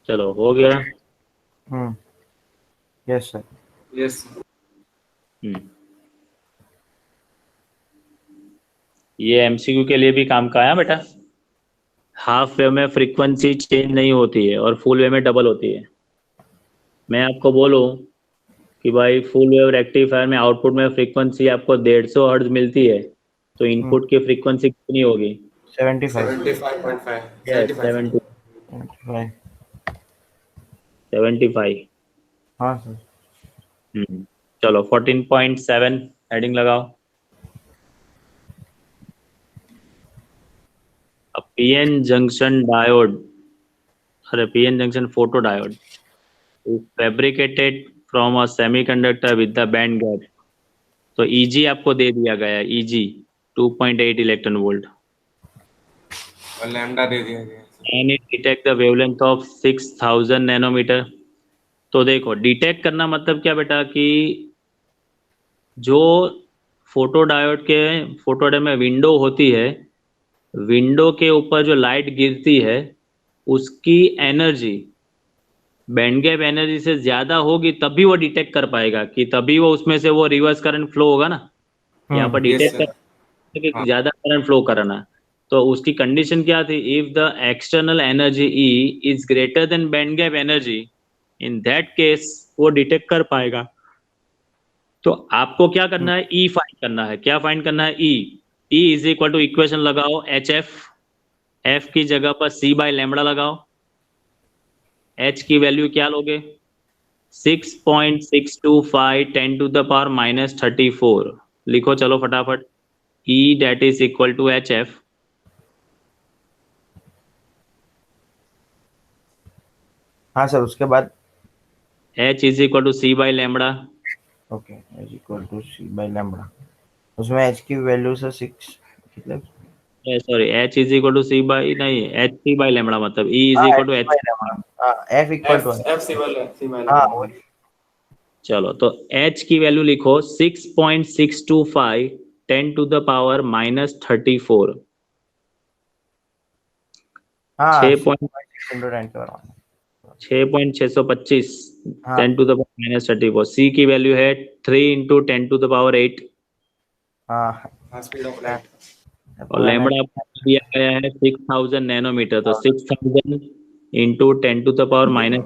चलो, हो गया। Yes sir. यस। ये एमसीक्यू के लिए भी काम का है बेटा। हाफ वेव में फ्रीक्वेंसी चेंज नहीं होती है और फुल वेव में डबल होती है। मैं आपको बोलूं कि भाई फुल वेव रेक्टिफायर में आउटपुट में फ्रीक्वेंसी आपको 150 हर्ट्ज मिलती है, तो इनपुट की फ्रीक्वेंसी कितनी होगी? 75। 75.5। Yes, 75। 75। हाँ सर। चलो 14.7 हेडिंग लगाओ। PN junction diode, अरे PN junction photodiode is fabricated from a semiconductor with the band gap। तो EG आपको दे दिया गया है, EG 2.8 इलेक्ट्रॉन वोल्ट, और लैम्डा दे दिया गया है। and it detect the wavelength of 6000 nanometre. तो देखो, डिटेक्ट करना मतलब क्या बेटा कि जो फोटोडायोड में विंडो होती है, विंडो के ऊपर जो लाइट गिरती है उसकी एनर्जी बैंड गैप एनर्जी से ज्यादा होगी, तभी वो डिटेक्ट कर पाएगा, कि तभी वो उसमें से वो रिवर्स करंट फ्लो होगा ना। यहाँ पर डिटेक्ट कर कि ज्यादा करंट फ्लो करना, तो उसकी कंडीशन क्या थी? If the external energy E is greater then band gap energy, in that case वो डिटेक्ट कर पाएगा। तो आपको क्या करना है, ई फाइंड करना है। क्या फाइंड करना है, E. E is equal to equation लगाओ, एच एफ की जगह पर सी बाय लैम्बडा लगाओ। एच की वैल्यू क्या लोगे, 6.625 10 टू द पावर -34 लिखो चलो फटाफट। E that is equal to HF। हाँ सर, उसके बाद H is equal to C by lambda। Okay, H equal to C by lambda. उसमें एच की वैल्यू सर 6 कितने? Sorry, H is equal to C by, नहीं, H C by lambda मतलब E is हाँ, equal H to C H। By lambda. हाँ, F equal to F C वाला हाँ वही। चलो तो H की वैल्यू लिखो 6.625 10 टू द पावर -34। हाँ 6.625 इंटू 10 के बराबर। 6.625 हाँ 10 टू द पावर -34। C की वैल्यू है 3 इंटू 10 टू द पावर 8 हाँ हाँ स्पीड ऑफ लाइट। और लैम्बडा आपको दिया गया है 6000 नैनोमीटर। तो 6000 into 10 to the power minus,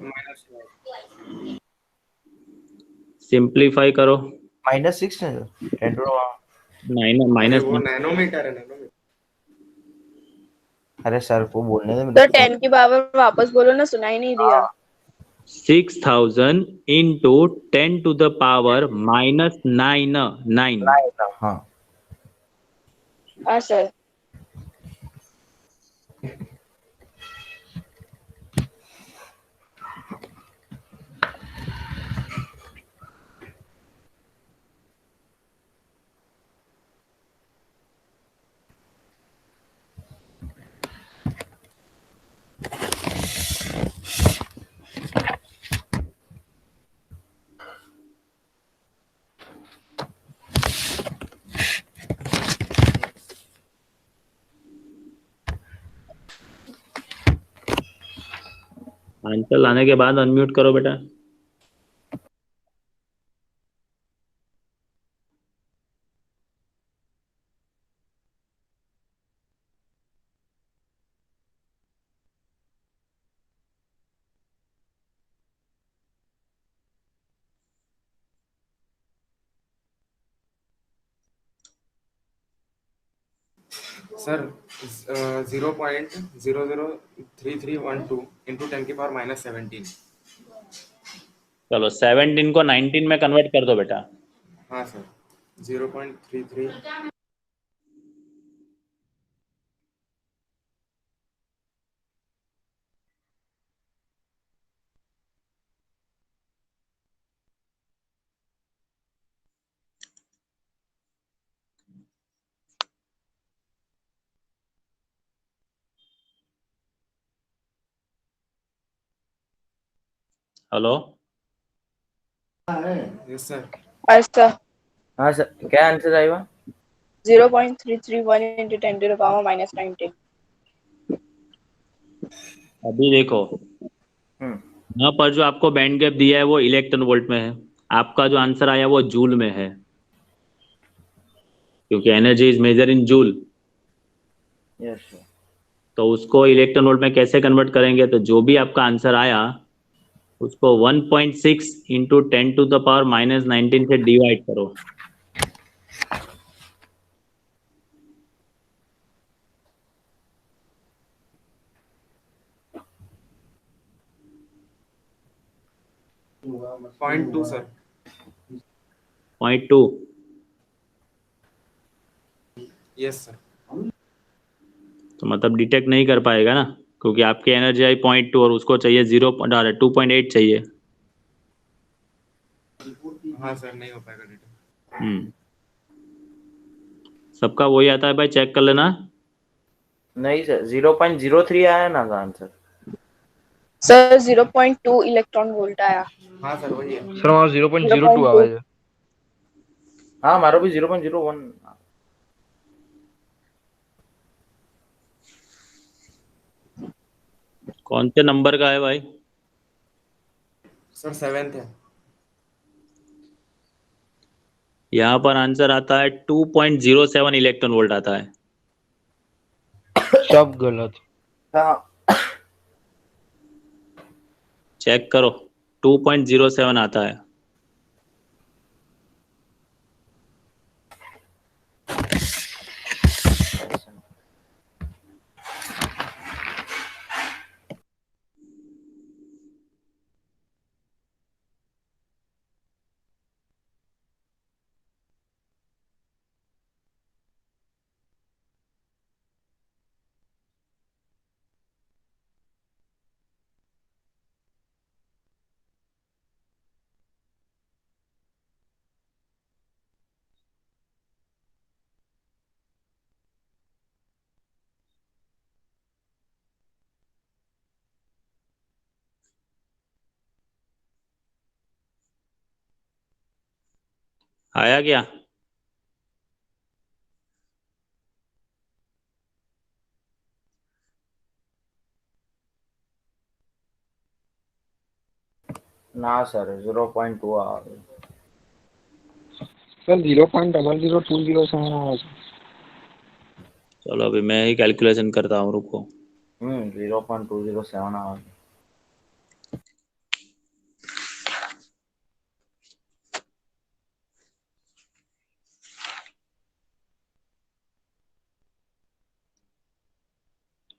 simplify करो। -6 है 10 टू। माइनस वो नैनोमीटर है, नैनोमीटर। अरे सर को बोलने दे तो मेरे को। 10 की पावर वापस बोलो ना, सुनाई नहीं दिया। 6000 इंटू 10 टू द पावर -9। हाँ हाँ सर। आंसर लाने के बाद अनम्यूट करो बेटा। सर 0.003312 इंटू 10 की पावर -17। चलो 17 को 19 में कन्वर्ट कर दो बेटा। हाँ सर 0.33। Hello, yes sir. अच्छा, हाँ सर, क्या आंसर आएगा? 0.331 into 10 to the power -19। अभी देखो यहाँ पर जो आपको बैंड गैप दिया है वो इलेक्ट्रॉन वोल्ट में है। आपका जो आंसर आया वो जूल में है, क्योंकि energy is measure in joule. Yes sir. तो उसको इलेक्ट्रॉन वोल्ट में कैसे कन्वर्ट करेंगे, तो जो भी आपका आंसर आया उसको 1.6 इंटू 10 टू द पावर -19 से डिवाइड करो। Point 2 sir. 0.2। Yes sir. तो मतलब डिटेक्ट नहीं कर पाएगा ना, क्योंकि आपकी एनर्जी आई 0.2 और उसको चाहिए 2.8 चाहिए। हाँ सर नहीं हो पाएगा डिटेक्ट। सबका वही आता है भाई, चेक कर लेना। नहीं सर, 0.03 आया ना आंसर। सर 0.2 इलेक्ट्रॉन वोल्ट आया। हाँ सर वही है। सर हमारा 0.02 आवाज है। हाँ हमारा भी 0.01। कौन से नंबर का है भाई? सर 7th है। यहाँ पर आंसर आता है 2.07 इलेक्ट्रॉन वोल्ट आता है। सब गलत। हाँ चेक करो, 2.07 आता है। आया क्या? ना सर 0.2 आ गई। सर 0.00207 आया था। चलो अभी मैं ही कैलकुलेशन करता हूँ, रुको। 0.207 आ गई।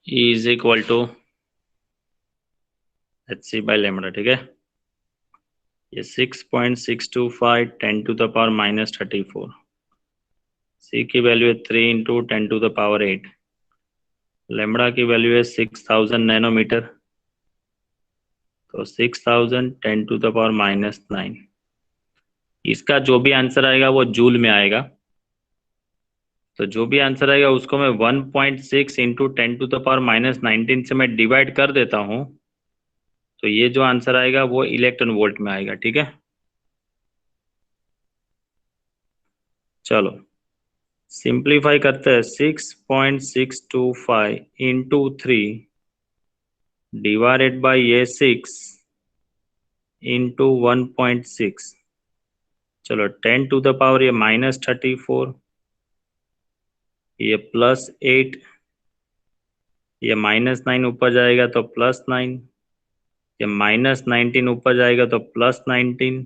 E is equal to HC by lambda, ठीक है। ये 6.625 10 टू द पावर -34। C की वैल्यू है 3 into 10 to the power 8। Lambda की वैल्यू है 6000 नैनोमीटर, तो 6000 10 टू द पावर -9। इसका जो भी आंसर आएगा वो जूल में आएगा, तो जो भी आंसर आएगा उसको मैं 1.6 इंटू 10 टू द पावर -19 से मैं डिवाइड कर देता हूँ, तो ये जो आंसर आएगा वो इलेक्ट्रॉन वोल्ट में आएगा, ठीक है। चलो सिंप्लीफाई करते हैं। 6.625 इंटू 3 डिवाइडेड बाई ये 6 इंटू 1.6। चलो 10 टू द पावर ये -34, ये +8, ये -9 ऊपर जाएगा तो +9, ये -19 ऊपर जाएगा तो +19,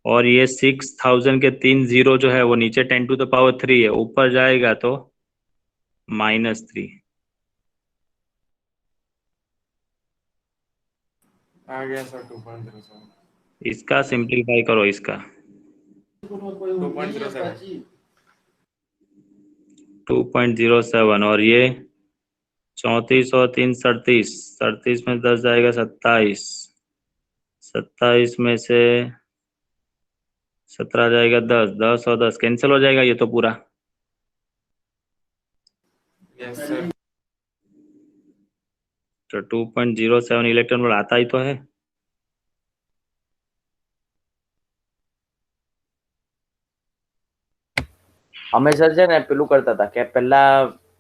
और ये 6000 के 3 जीरो जो है वो नीचे 10 टू द पावर 3 है, ऊपर जाएगा तो -3। आ गया सर 2.07। इसका सिंप्लीफाई करो, इसका 2.07। 2.07, और ये 34 और 3 37, 37 में 10 जाएगा 27, 27 में से 17 जाएगा 10, 10 और 10 कैंसिल हो जाएगा ये तो पूरा। Yes sir. तो 2.07 इलेक्ट्रॉन वोल्ट आता ही तो है। અમે સર છે ને પેલું કરતા હતા કે પહેલા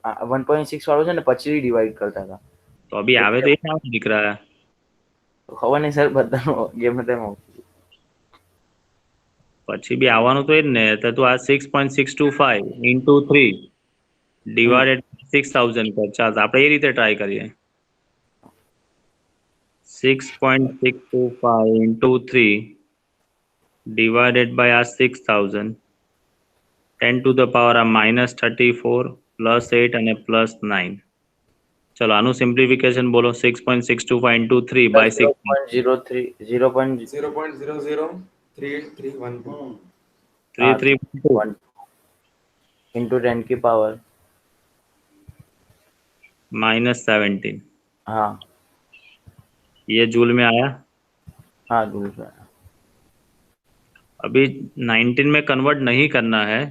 1.6 વાળું છે ને પછી ડિવાઈડ કરતા હતા, तो अभी आवे तो ये क्या दिख रहा है? તો ખબર નહીં સર બધાનો ગેમ તેમ પછી બી આવવાનું તો એ જ ને, તો તું આ 6.625 ઇન્ટુ 3 ડિવાઇડેડ 6000 કર। ચાલ આપણે એ રીતે ટ્રાય કરીએ। 6.625 ઇન્ટુ 3 divided by આ 6000, 10 to the power આ -34 +8 અને +9। ચલો આનું સિમ્પ્લિફિકેશન બોલો। 6.625 into 3 by 6 0.03 0.00331 332 into 10 की पावर -17। हाँ ये जूल में आया। हाँ दूसरा अभी 19 में कन्वर्ट नहीं करना है,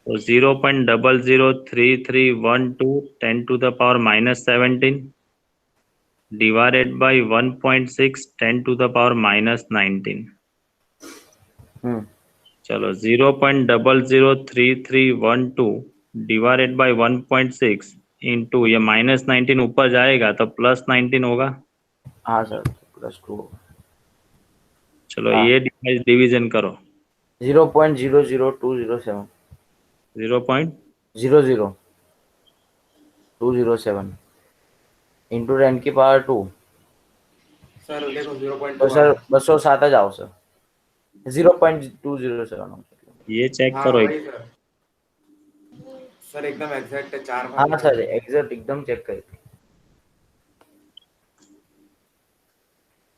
तो 0.00331 10 to the power -17 divided by 1.6 10 to the power -19। चलो 0.00331 डिवाइडेड बाई 1.6 इंटू ये -19 ऊपर जाएगा तो +19 होगा। हाँ सर +2 चलो हाँ। ये डिवीजन करो। 0.00207 0.00207 0.00207 into 10 की पावर 2 सर देखो 0.2 तो आ सर रहा है। 207 જ આવશે 0.207 ये चेक हाँ करो एक। वही सर। सर एकदम एग्जैक्ट है, 4 बार हाँ निकाल सर दिया। એક્ઝેક્ટ એકદમ ચેક કરી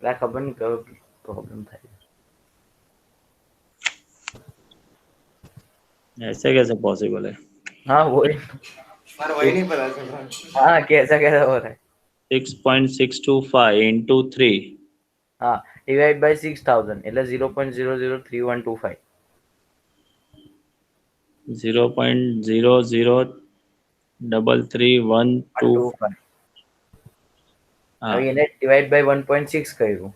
એટલે ખબર નહીં કયો પ્રોબ્લેમ થાય ऐसे कैसे पॉसिबल है? हाँ वही सर वही नहीं पता सर। हाँ कैसा कैसा हो रहा है 6.625 into 3 हाँ डिवाइड बाय 6000 એટલે 0.003125 0.0033125 हाँ હવે એને ડિવાઇડ બાય 1.6 કર્યું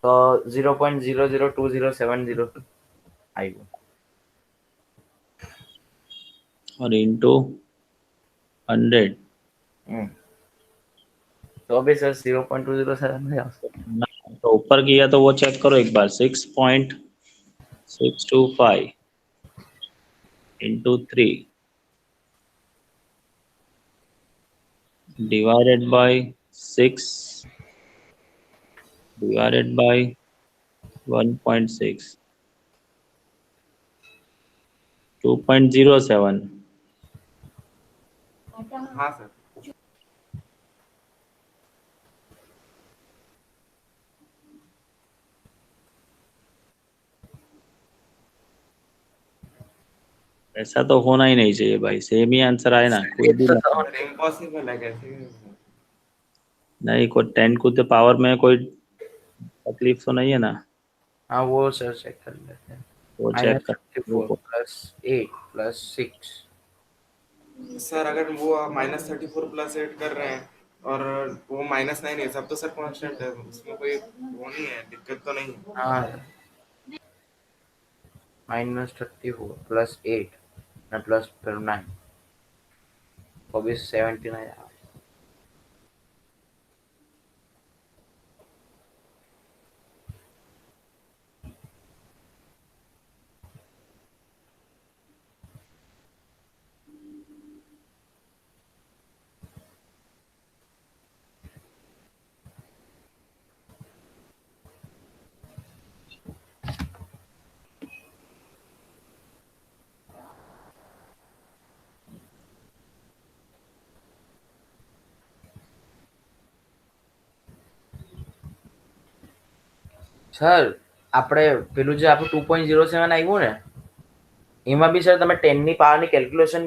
તો 0.002070 આવ્યું और into 100 તો બી સર 0.207 જ આવશે तो ऊपर किया तो वो चेक करो एक बार 6.625 into 3 divided by 6 divided by 1.6 2.07 हाँ सर। ऐसा तो होना ही नहीं चाहिए भाई सेम ही आंसर आए ना कोई भी सर इम्पॉसिबल है कैसे। नहीं कोई 10 को the पावर में कोई तकलीफ तो नहीं है ना हाँ वो सर चेक कर लेते हैं वो चेक कर -34 प्लस 8 प्लस 6 सर अगर वो -34 प्लस 8 कर रहे हैं और वो -9 है, सब तो सर कांस्टेंट है, उसमें कोई वो नहीं है, दिक्कत तो नहीं है। हाँ -34 प्लस 8 ना प्लस 9 तो भी 79 સર આપણે પેલું જે આપણું 2.07 આવ્યું ને એમાં બી સર તમે 10 ની પાવરની કેલ્ક્યુલેશન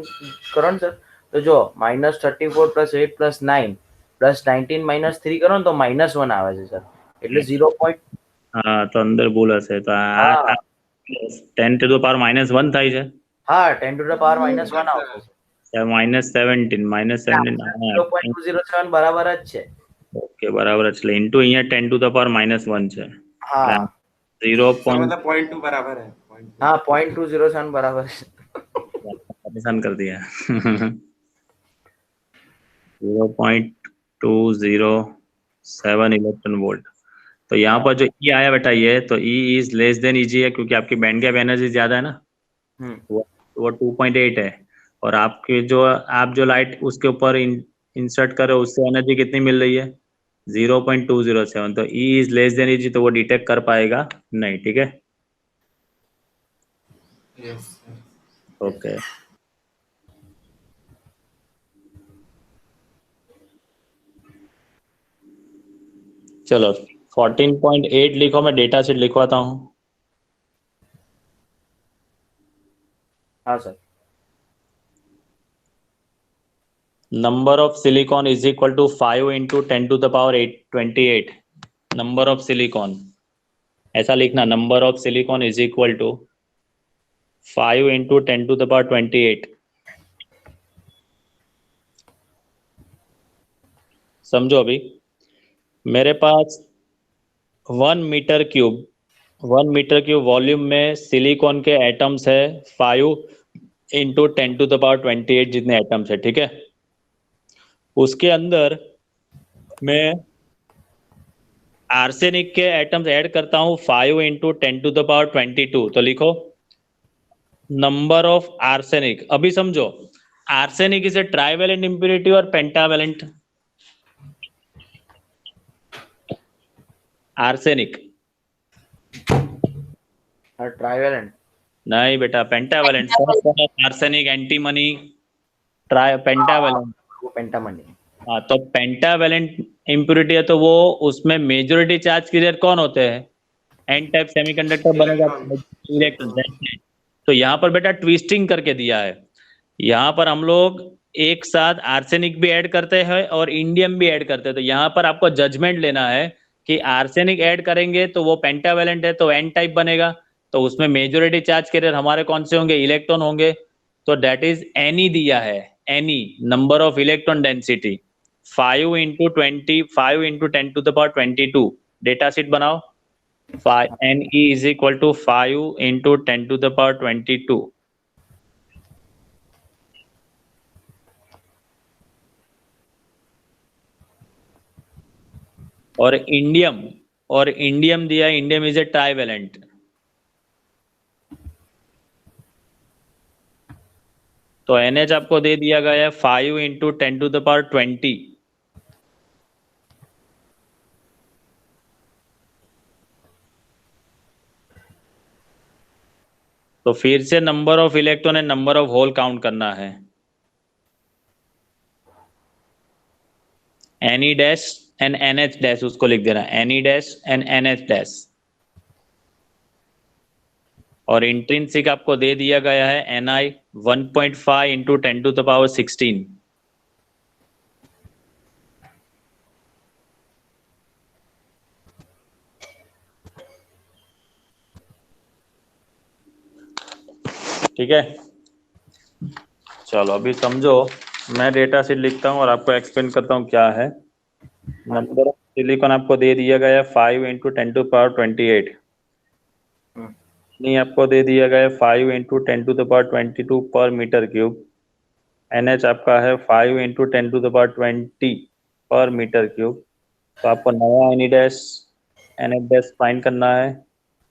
કરો ને સર તો જો -34 પ્લસ 8 પ્લસ 9 પ્લસ 19 -3 કરો ને તો -1 આવે છે સર એટલે 0. हाँ तो अंदर बोला से तो हाँ 10 to the power -1 થાય છે हाँ 10 to the power -1 આવશે -17 -17 0.207 બરાબર જ છે ઓકે બરાબર એટલે ઇન્ટુ અહીંયા 10 to the power -1 છે हाँ 0. सर मतलब 0.2 बराबर है 0.2। हाँ 0.207 बराबर है परेशान कर दिया 0.207 इलेक्ट्रॉन वोल्ट तो यहाँ पर जो E आया बेटा ये तो E is less than EG है क्योंकि आपकी बैंड गैप एनर्जी ज्यादा है ना वो 2.8 है और आपके जो आप जो लाइट उसके ऊपर इंसर्ट कर रहे हो उससे एनर्जी कितनी मिल रही है 0.207 तो E is less than EG तो वो डिटेक्ट कर पाएगा नहीं ठीक है यस ओके चलो 14.8 लिखो मैं डेटा शीट लिखवाता हूँ हाँ sir number of silicon is equal to 5 into 10 to the power 28 number of silicon ऐसा लिखना number of silicon is equal to 5 into 10 to the power 28 समझो अभी मेरे पास 1 मीटर क्यूब वॉल्यूम में सिलिकॉन के एटम्स है 5 into 10 to the power 28 जितने atoms है ठीक है उसके अंदर मैं आर्सेनिक के एटम्स ऐड करता हूं 5 into 10 to the power 22 तो लिखो नंबर ऑफ आर्सेनिक अभी समझो arsenic is a trivalent impurity और पेंटावेलेंट आर्सेनिक ट्राइवेलेंट नहीं बेटा, pentavalent. First one of arsenic, antimony, try pentavalent. वो पेंटामनी। हाँ, तो पेंटावेलेंट इम्प्योरिटी है तो वो उसमें मेजोरिटी चार्ज कैरियर कौन होते हैं? एन टाइप सेमीकंडक्टर बनेगा इलेक्ट्रॉन। तो यहाँ पर बेटा ट्विस्टिंग करके दिया है। यहाँ पर हम लोग एक साथ आर्सेनिक भी ऐड करते हैं और इंडियम भी ऐड करते हैं। तो यहाँ पर आपको जजमेंट लेना है कि आर्सेनिक ऐड करेंगे तो वो पेंटावेलेंट है तो एन टाइप बनेगा, तो उसमें मेजोरिटी चार्ज कैरियर हमारे कौन से होंगे? इलेक्ट्रॉन होंगे। तो दैट इज एनी दिया है, any number of electron density 5 into 20, 5 into 10 to the power 22। Data sheet बनाओ। Ne is equal to 5 into 10 to the power 22। और इंडियम दिया, इंडियम इज ए ट्राइवेलेंट। तो NH आपको दे दिया गया है 5 into 10 to the power 20। तो फिर से number of electron and number of hole count करना है। Ni dash and NH dash उसको लिख देना, Ni dash and NH dash. और इंट्रिंसिक आपको दे दिया गया है Ni 1.5 into 10 to the power 16। ठीक है, चलो अभी समझो। मैं डेटा शीट लिखता हूँ और आपको एक्सप्लेन करता हूँ क्या है। नंबर ऑफ सिलिकॉन आपको दे दिया गया है 5 into 10 to the power 28। नहीं, आपको दे दिया गया है 5 into 10 to the power 22 पर मीटर क्यूब। NH आपका है 5 into 10 to the power 20 पर मीटर क्यूब। तो आपको नया Ni dash NH dash find करना है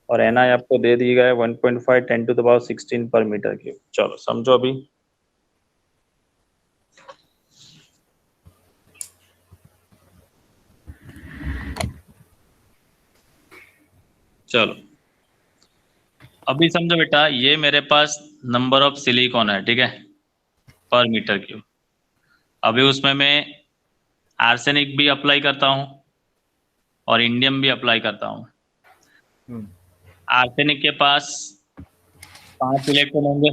और Ni आपको दे दिया गया है 1.5 10 to the power 16 पर मीटर क्यूब। चलो समझो अभी। चलो अभी समझो बेटा, ये मेरे पास नंबर ऑफ सिलिकॉन है, ठीक है, पर मीटर क्यूब। अभी उसमें मैं आर्सेनिक भी अप्लाई करता हूँ और इंडियम भी अप्लाई करता हूँ। आर्सेनिक के पास 5 इलेक्ट्रॉन होंगे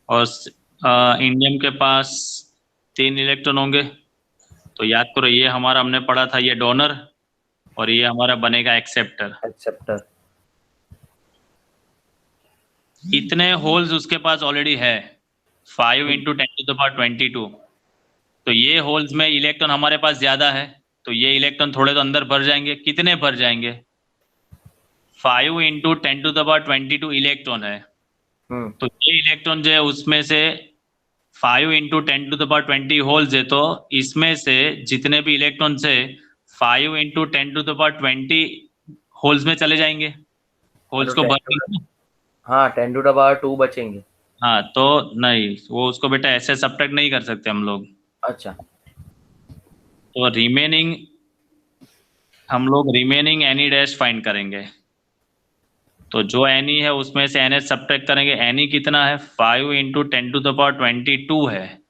और इंडियम के पास 3 इलेक्ट्रॉन होंगे। तो याद करो, ये हमारा हमने पढ़ा था, ये डोनर और ये हमारा बनेगा एक्सेप्टर। इतने होल्स उसके पास ऑलरेडी है 5 into 10 to the power 22। तो ये होल्स में इलेक्ट्रॉन हमारे पास ज्यादा है, तो ये इलेक्ट्रॉन थोड़े तो अंदर भर जाएंगे। कितने भर जाएंगे? 5 into 10 to the power 22 electron है। तो ये इलेक्ट्रॉन जो है उसमें से 5 into 10 to the power 20 holes है, तो इसमें से जितने भी इलेक्ट्रॉन से 5 into 10 to the power 20 holes में चले जाएंगे, होल्स को भर। हाँ, 10 to the power 2 बचेंगे। हाँ, तो नहीं, वो उसको बेटा ऐसे सब्ट्रैक्ट नहीं कर सकते हम लोग। अच्छा, तो रिमेनिंग हम लोग रिमेनिंग Ni डैश फाइंड करेंगे। तो जो Ni है उसमें से NH सब्ट्रैक्ट करेंगे। Ni कितना है? 5 into 10 to the power 22 है।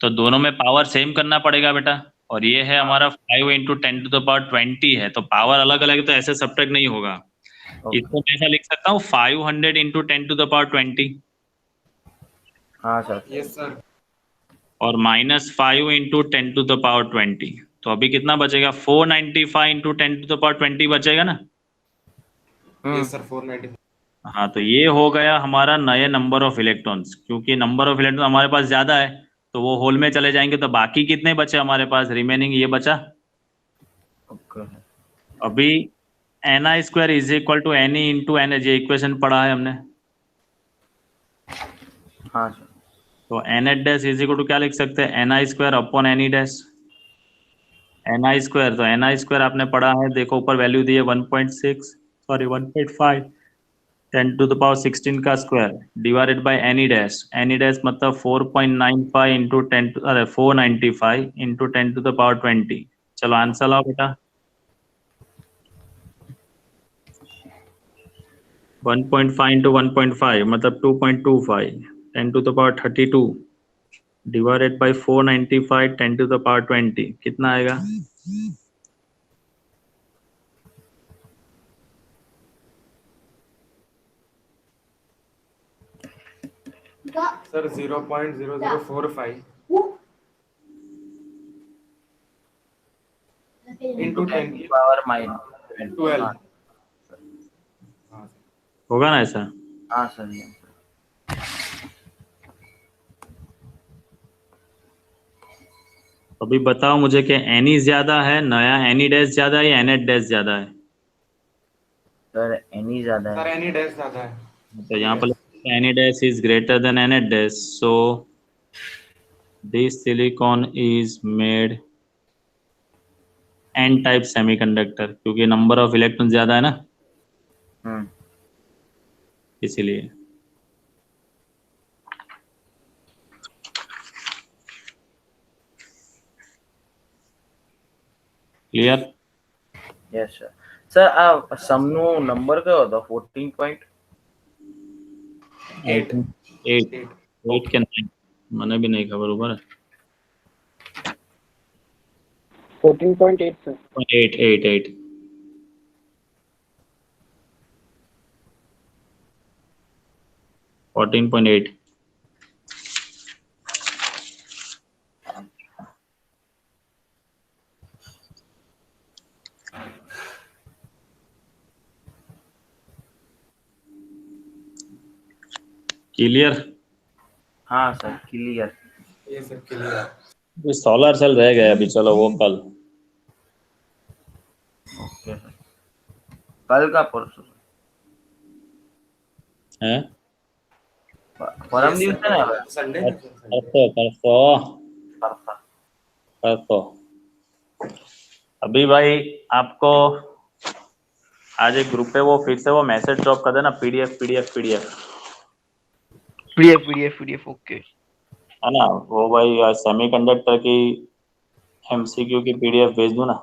तो दोनों में पावर सेम करना पड़ेगा बेटा। और ये है हमारा 5 into 10 to the power 20 है, तो पावर अलग अलग, तो ऐसे सब्ट्रैक्ट नहीं होगा। इसको मैं ऐसा लिख सकता हूँ 500 into 10 to the power 20। हाँ सर। Yes sir. और -5 into 10 to the power 20। तो अभी कितना बचेगा? 495 into 10 to the power 20 बचेगा ना? Yes sir, 495। हाँ, तो ये हो गया हमारा नया नंबर ऑफ इलेक्ट्रॉन्स। क्योंकि नंबर ऑफ इलेक्ट्रॉन हमारे पास ज्यादा है तो वो होल में चले जाएंगे। तो बाकी कितने बचे हमारे पास? रिमेनिंग ये बचा। अभी Ni² is equal to Ne into NH, ये इक्वेशन पढ़ा है हमने। हाँ सर। तो NH dash is equal to क्या लिख सकते हैं? Ni² upon Ne dash. Ni², तो Ni² आपने पढ़ा है, देखो ऊपर वैल्यू दी है 1.5 10 to the power 16 का square divided by Ne dash. Ne dash मतलब 4.95 into 10 to 495 into 10 to the power 20। चलो आंसर लाओ बेटा। 1.5 into 1.5 मतलब 2.25 10 to the power 32 divided by 495 10 to the power 20 कितना आएगा? सर 0.0045 into 10 की पावर माइनस 12। होगा ना ऐसा? हाँ सर ये अभी बताओ मुझे कि एनी ज्यादा है, नया एनी डैश ज्यादा है या एनएट डैश ज्यादा है? सर एनी ज्यादा सर है। एनी डैश ज्यादा है। तो यहाँ पर ne dash is greater than nh dash, so this silicon is made N type semiconductor, क्योंकि नंबर ऑफ इलेक्ट्रॉन ज्यादा है ना, इसीलिए। क्लियर? Yes sir. सर આ સમનો નંબર કયો હતો? 14.8 8 के 9 મને भी नहीं खबर ऊपर 14.8 सर। 8 14.8 क्लियर? हाँ सर क्लियर। ये सर क्लियर। सोलर सेल रह गए अभी, चलो वो कल। Okay sir. कल का परसों हैं? परम दिवस है ना? संडे परसों। अभी भाई आपको आज एक ग्रुप पे वो फिर से वो मैसेज ड्रॉप कर देना, पीडीएफ ओके। है ना। वो भाई सेमीकंडक्टर की एमसीक्यू की पीडीएफ भेज दूं ना?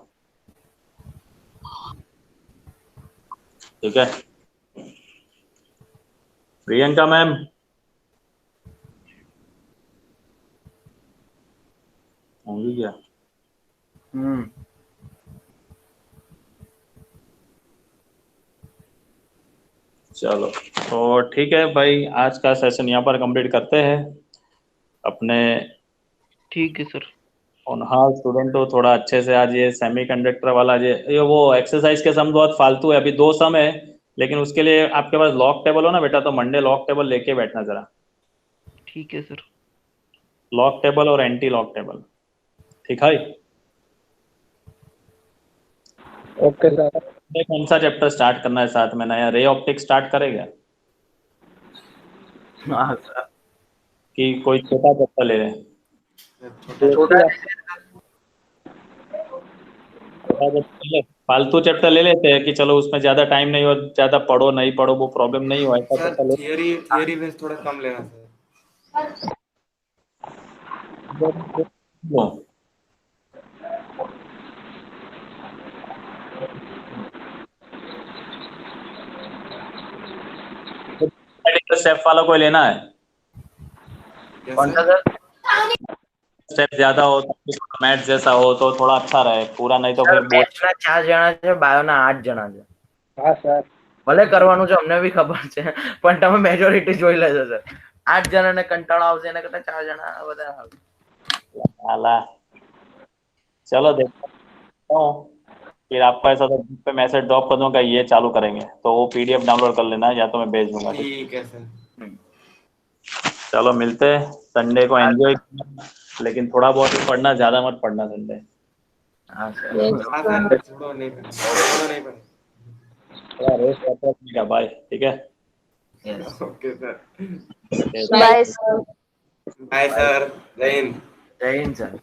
ठीक है। प्रियंका मैम, होंगी क्या? चलो तो ठीक है भाई, आज का सेशन यहाँ पर कंप्लीट करते हैं अपने। ठीक है सर। और हाँ स्टूडेंट तो थोड़ा अच्छे से आज ये सेमीकंडक्टर वाला ये वो एक्सरसाइज के सम बहुत फालतू है, अभी 2 सम है, लेकिन उसके लिए आपके पास लॉग टेबल हो ना बेटा, तो मंडे लॉग टेबल लेके बैठना जरा। ठीक है सर। लॉग टेबल और एंटी लॉग टेबल, ठीक है? Okay sir. कौन सा चैप्टर स्टार्ट करना है साथ में? नया रे ऑप्टिक स्टार्ट करेगा हाँ सर। कि कोई छोटा चैप्टर ले रहे हैं? छोटा फालतू चैप्टर ले लेते हैं कि चलो उसमें ज्यादा टाइम नहीं हो, ज्यादा पढ़ो नहीं पढ़ो वो प्रॉब्लम नहीं हो, ऐसा सर चैप्टर थियरी में थोड़ा कम लेना सर। लो। स्टेप वाला कोई लेना है? कौन सा सर? स्टेप ज्यादा हो तो मैथ जैसा हो तो थोड़ा अच्छा रहे, पूरा नहीं तो फिर बोर्ड। મેથ્સના 4 જણા છે, બાયોના 8 જણા છે। हाँ सर। ભલે કરવાનું છે, અમને બી ખબર છે, પણ તમે મેજોરિટી જોઈ લેજો સર। 8 જણાને કંટાળો આવશે એના કરતા 4 જણા વધારે સારું। आला। चलो देखता हूँ, फिर आपको ऐसा तो ग्रुप पे मैसेज ड्रॉप कर दूंगा ये चालू करेंगे, तो वो पीडीएफ डाउनलोड कर लेना या तो मैं भेज दूंगा। ठीक है सर। चलो मिलते हैं संडे को, एंजॉय लेकिन थोड़ा बहुत ही पढ़ना, ज्यादा मत पढ़ना संडे। हाँ सर। हाँ सर छोड़ो नहीं पढ़े। थोड़ा रेस्ट करते हैं, बाय, ठीक है? Yes. Okay sir. Bye sir. Bye sir. जय हिंद। जय हिंद सर।